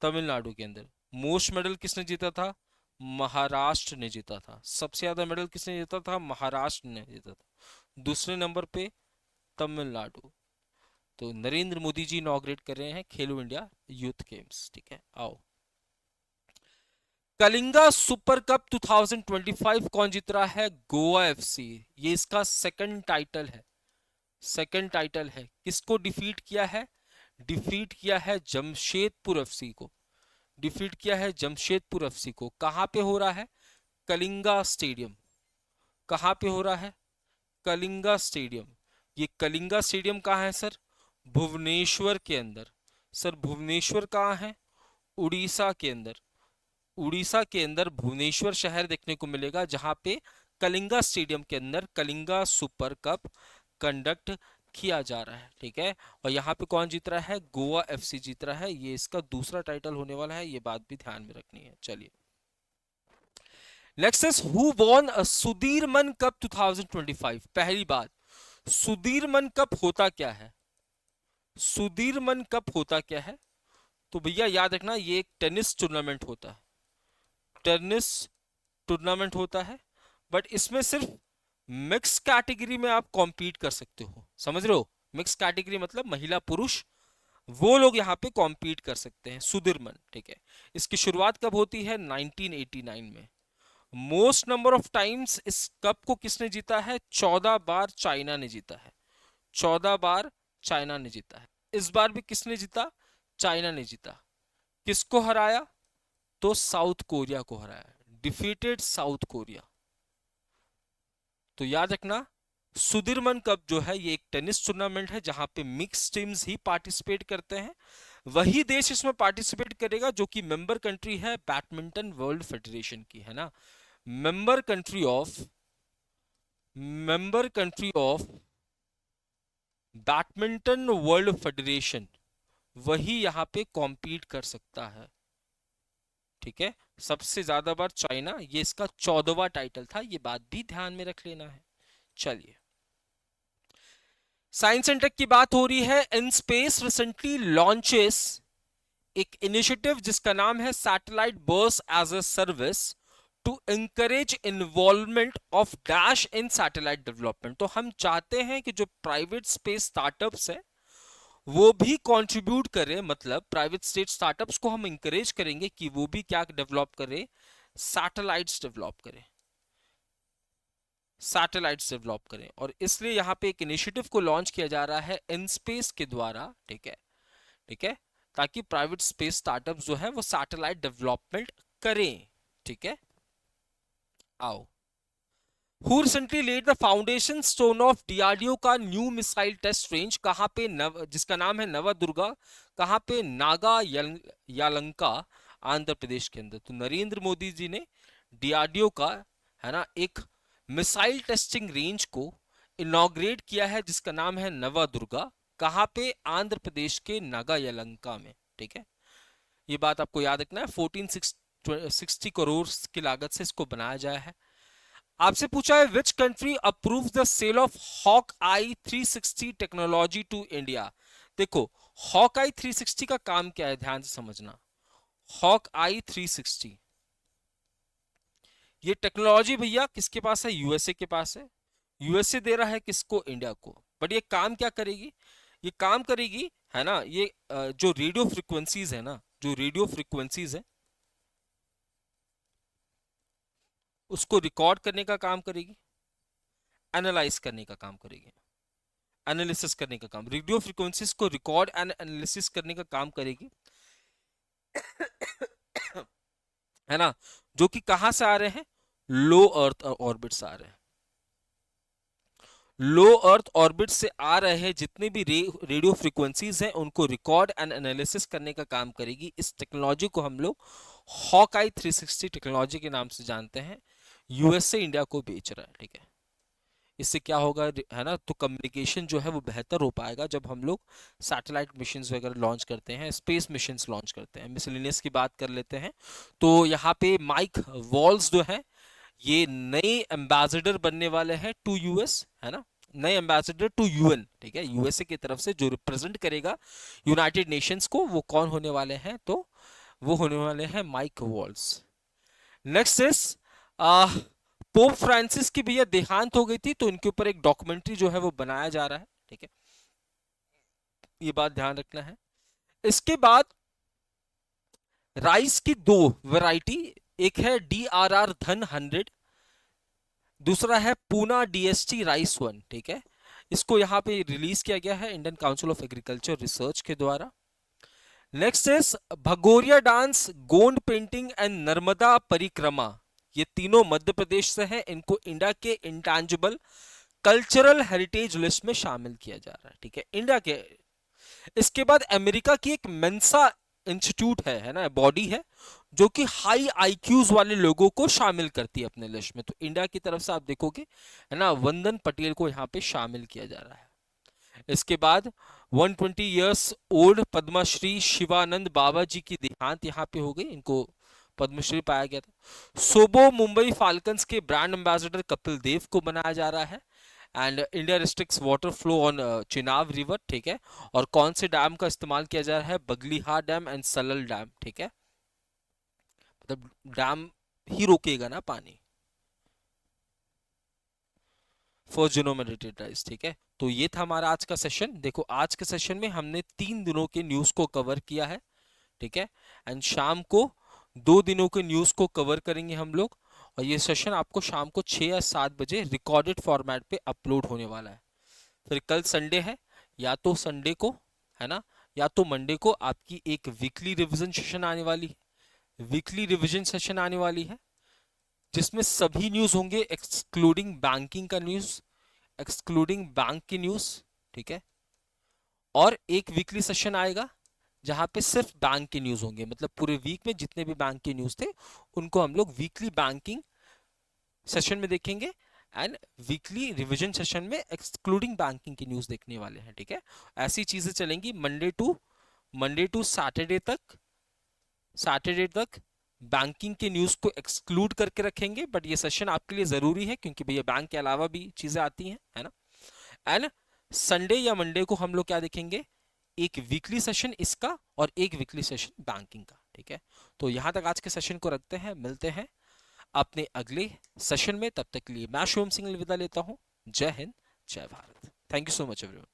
तमिलनाडु के अंदर। मोस्ट मेडल किसने जीता था? महाराष्ट्र ने जीता था। सबसे ज्यादा मेडल किसने जीता था? महाराष्ट्र ने जीता था। दूसरे नंबर पे तमिलनाडु। तो नरेंद्र मोदी जी इनॉग्रेट कर रहे हैं खेलो इंडिया यूथ गेम्स, ठीक है। आओ, कलिंगा सुपर कप 2025 कौन जीत रहा है? गोवा एफसी। ये इसका सेकंड टाइटल है। सेकंड टाइटल है। किसको डिफीट किया है? डिफीट किया है जमशेदपुर एफसी को। डिफीट किया है जमशेदपुर एफसी को। कहां पे हो रहा है? कलिंगा स्टेडियम। कहां पे हो रहा है? कलिंगा स्टेडियम। ये कलिंगा स्टेडियम कहाँ है सर? भुवनेश्वर के अंदर। सर भुवनेश्वर कहाँ है? उड़ीसा के अंदर। उड़ीसा के अंदर भुवनेश्वर शहर देखने को मिलेगा, जहां पे कलिंगा स्टेडियम के अंदर कलिंगा सुपर कप कंडक्ट किया जा रहा है, ठीक है। और यहाँ पे कौन जीत रहा है? गोवा एफसी जीत रहा है। ये इसका दूसरा टाइटल होने वाला है, ये बात भी ध्यान में रखनी है। चलिए, next is who won Sudirman cup 2025। पहली बात, सुधीरमन कप होता क्या है? सुधीरमन कप होता क्या है? तो भैया याद रखना, ये एक टेनिस टूर्नामेंट होता है। टेनिस टूर्नामेंट होता है, बट इसमें सिर्फ मिक्स कैटेगरी में आप कॉम्पीट कर सकते हो। समझ रहे हो? मिक्स कैटेगरी मतलब महिला पुरुष, वो लोग यहाँ पे कॉम्पीट कर सकते हैं। सुधीरमन, ठीक है। इसकी शुरुआत कब होती है? 1989 में। मोस्ट नंबर ऑफ टाइम्स इस कप को किसने जीता है? 14 बार चाइना ने जीता है। 14 बार चाइना ने जीता है। इस बार भी किसने जीता? चाइना ने जीता। किसको हराया? तो साउथ कोरिया को हराया। Defeated south Korea. तो याद रखना, सुधीरमन कप जो है ये एक टेनिस टूर्नामेंट है, जहां पे मिक्स टीम्स ही पार्टिसिपेट करते हैं। वही देश इसमें पार्टिसिपेट करेगा जो कि मेंबर कंट्री है बैडमिंटन वर्ल्ड फेडरेशन की, है ना। Member country of badminton world federation, वही यहां पे कॉम्पीट कर सकता है, ठीक है। सबसे ज्यादा बार चाइना, ये इसका 14वां टाइटल था, ये बात भी ध्यान में रख लेना है। चलिए, साइंस एंड टेक की बात हो रही है। इन स्पेस रिसेंटली लॉन्चेस एक इनिशिएटिव जिसका नाम है satellite bus as a service to encourage involvement of dash in satellite development. तो हम चाहते हैं कि जो प्राइवेट स्पेस स्टार्टअप्स है वो भी कंट्रीब्यूट करें, मतलब प्राइवेट स्टेट स्टार्टअप्स को हम इंकरेज करेंगे कि वो भी क्या डेवलप करें? सैटेलाइट्स डेवलप करें। सैटेलाइट्स डेवलप करें, और इसलिए यहां पे एक इनिशिएटिव को लॉन्च किया जा रहा है इनस्पेस के द्वारा, ठीक है। ठीक है, ताकि प्राइवेट स्पेस स्टार्टअप जो है वो सैटेलाइट डेवलपमेंट करें, ठीक है। आओ, who recently laid the foundation stone of DRDO का न्यू मिसाइल टेस्ट रेंज, कहां पे? जिसका नाम है नवदुर्गा। कहां पे? नागा यालंका, आंध्र प्रदेश के अंदर। तो नरेंद्र मोदी जी ने डीआरडीओ का, है ना, एक मिसाइल टेस्टिंग रेंज को इनॉग्रेट किया है जिसका नाम है नवदुर्गा। कहां पे? आंध्र प्रदेश के नागा यलंका में, ठीक है। ये बात आपको याद रखना है। 1460 करोड़ की लागत से इसको बनाया जाया है। आपसे पूछा है which country approve the sale of hawk eye 360 technology to India. देखो, हॉक आई 360 का काम क्या है, ध्यान से समझना। हॉक आई 360 ये टेक्नोलॉजी भैया किसके पास है? यूएसए के पास है। यूएसए दे रहा है किसको? इंडिया को। बट ये काम क्या करेगी? ये काम करेगी, है ना, ये जो रेडियो फ्रिक्वेंसीज है ना, जो रेडियो फ्रिक्वेंसीज है उसको रिकॉर्ड करने का काम करेगी, एनालाइज करने का काम करेगी। एनालिसिस करने का काम, रेडियो फ्रिक्वेंसीज को रिकॉर्ड एंड एनालिसिस करने का काम करेगी, है ना, जो कि कहां से आ रहे हैं? लो अर्थ ऑर्बिट से आ रहे हैं। लो अर्थ ऑर्बिट से आ रहे जितने भी रेडियो फ्रीक्वेंसीज हैं उनको रिकॉर्ड एंड एनालिसिस करने का काम करेगी। इस टेक्नोलॉजी को हम लोग हॉकआई 360 टेक्नोलॉजी के नाम से जानते हैं। यूएस से इंडिया को बेच रहा है, ठीक है। इससे क्या होगा, है ना, तो कम्युनिकेशन जो है वो बेहतर हो पाएगा जब हम लोग सैटेलाइट मिशंस वगैरह लॉन्च करते हैं, स्पेस मिशंस लॉन्च करते हैं। मिसलिनियस की बात कर लेते हैं तो यहाँ पे माइक वॉल्स जो है ये नए एम्बेसडर बनने वाले हैं टू यूएस, है ना, नए एम्बेसडर टू यूएन, ठीक है। यूएसए की तरफ से जो रिप्रेजेंट करेगा यूनाइटेड नेशंस को, वो कौन होने वाले हैं, तो वो होने वाले हैं Mike Waltz. Next is Pope Francis की भैया देहांत हो गई थी, तो इनके ऊपर एक डॉक्यूमेंट्री जो है वो बनाया जा रहा है, ठीक है। ये बात ध्यान रखना है। इसके बाद राइस की दो वैरायटी, एक है DRR धन 100, दूसरा है पूना DST राइस 1, ठीक है। इसको यहाँ पे रिलीज किया गया है Indian council of agriculture research के द्वारा। Next is Bhagoria dance, Gond painting and Narmada परिक्रमा, ये तीनों मध्य प्रदेश से हैं। इनको इंडिया के इंटैंजिबल कल्चरल हेरिटेज लिस्ट में शामिल किया जा रहा है, ठीक है, इंडिया के। इसके बाद अमेरिका की एक मेंसा इंस्टीट्यूट है ना, बॉडी है जो कि हाई आईक्यूज वाले लोगों को शामिल करती है अपने लिस्ट में। तो इंडिया की तरफ से आप देखोगे, है ना, वंदन पटेल को यहाँ पे शामिल किया जा रहा है। इसके बाद 120 इयर्स ओल्ड पद्मश्री शिवानंद बाबा जी की देहांत यहाँ पे हो गई, इनको पद्मश्री पाया गया था। सोबो मुंबई फाल्कन्स के ब्रांड एम्बेसडर कपिल देव को बनाया जा रहा है। And India restricts water flow on Chenab river, ठीक है। और कौन से डैम का इस्तेमाल किया जा रहा है, Baglihar dam and Salal dam, ठीक है। मतलब डैम ही रोकेगा ना पानी, फर्स्ट जिनोमिनेटेड, ठीक है। तो ये था हमारा आज का सेशन। देखो आज के सेशन में हमने 3 दिनों के न्यूज को कवर किया है, ठीक है। एंड शाम को 2 दिनों के न्यूज को कवर करेंगे हम लोग। और ये सेशन आपको शाम को 6 या 7 बजे रिकॉर्डेड फॉर्मेट पे अपलोड होने वाला है। फिर कल संडे है, या तो संडे को, है ना, या तो मंडे को आपकी एक वीकली रिवीजन सेशन आने वाली है। वीकली रिवीजन सेशन आने वाली है जिसमें सभी न्यूज होंगे एक्सक्लूडिंग बैंकिंग का न्यूज, एक्सक्लूडिंग बैंक की न्यूज, ठीक है। और एक वीकली सेशन आएगा जहां पे सिर्फ बैंक के न्यूज होंगे, मतलब पूरे वीक में जितने भी बैंक के न्यूज थे उनको हम लोग वीकली बैंकिंग सेशन में देखेंगे। एंड वीकली रिवीजन सेशन में एक्सक्लूडिंग बैंकिंग की न्यूज देखने वाले हैं, ठीक है। ऐसी चीजें चलेंगी मंडे टू सैटरडे तक बैंकिंग के न्यूज को एक्सक्लूड करके रखेंगे। बट ये सेशन आपके लिए जरूरी है क्योंकि भैया बैंक के अलावा भी चीजें आती हैं, है ना। एंड संडे या मंडे को हम लोग क्या देखेंगे, एक वीकली सेशन इसका और एक वीकली सेशन बैंकिंग का, ठीक है। तो यहां तक आज के सेशन को रखते हैं, मिलते हैं अपने अगले सेशन में। तब तक के लिए मैं शिवम सिंह विदा लेता हूं। जय हिंद, जय Bharat. Thank you so much everyone.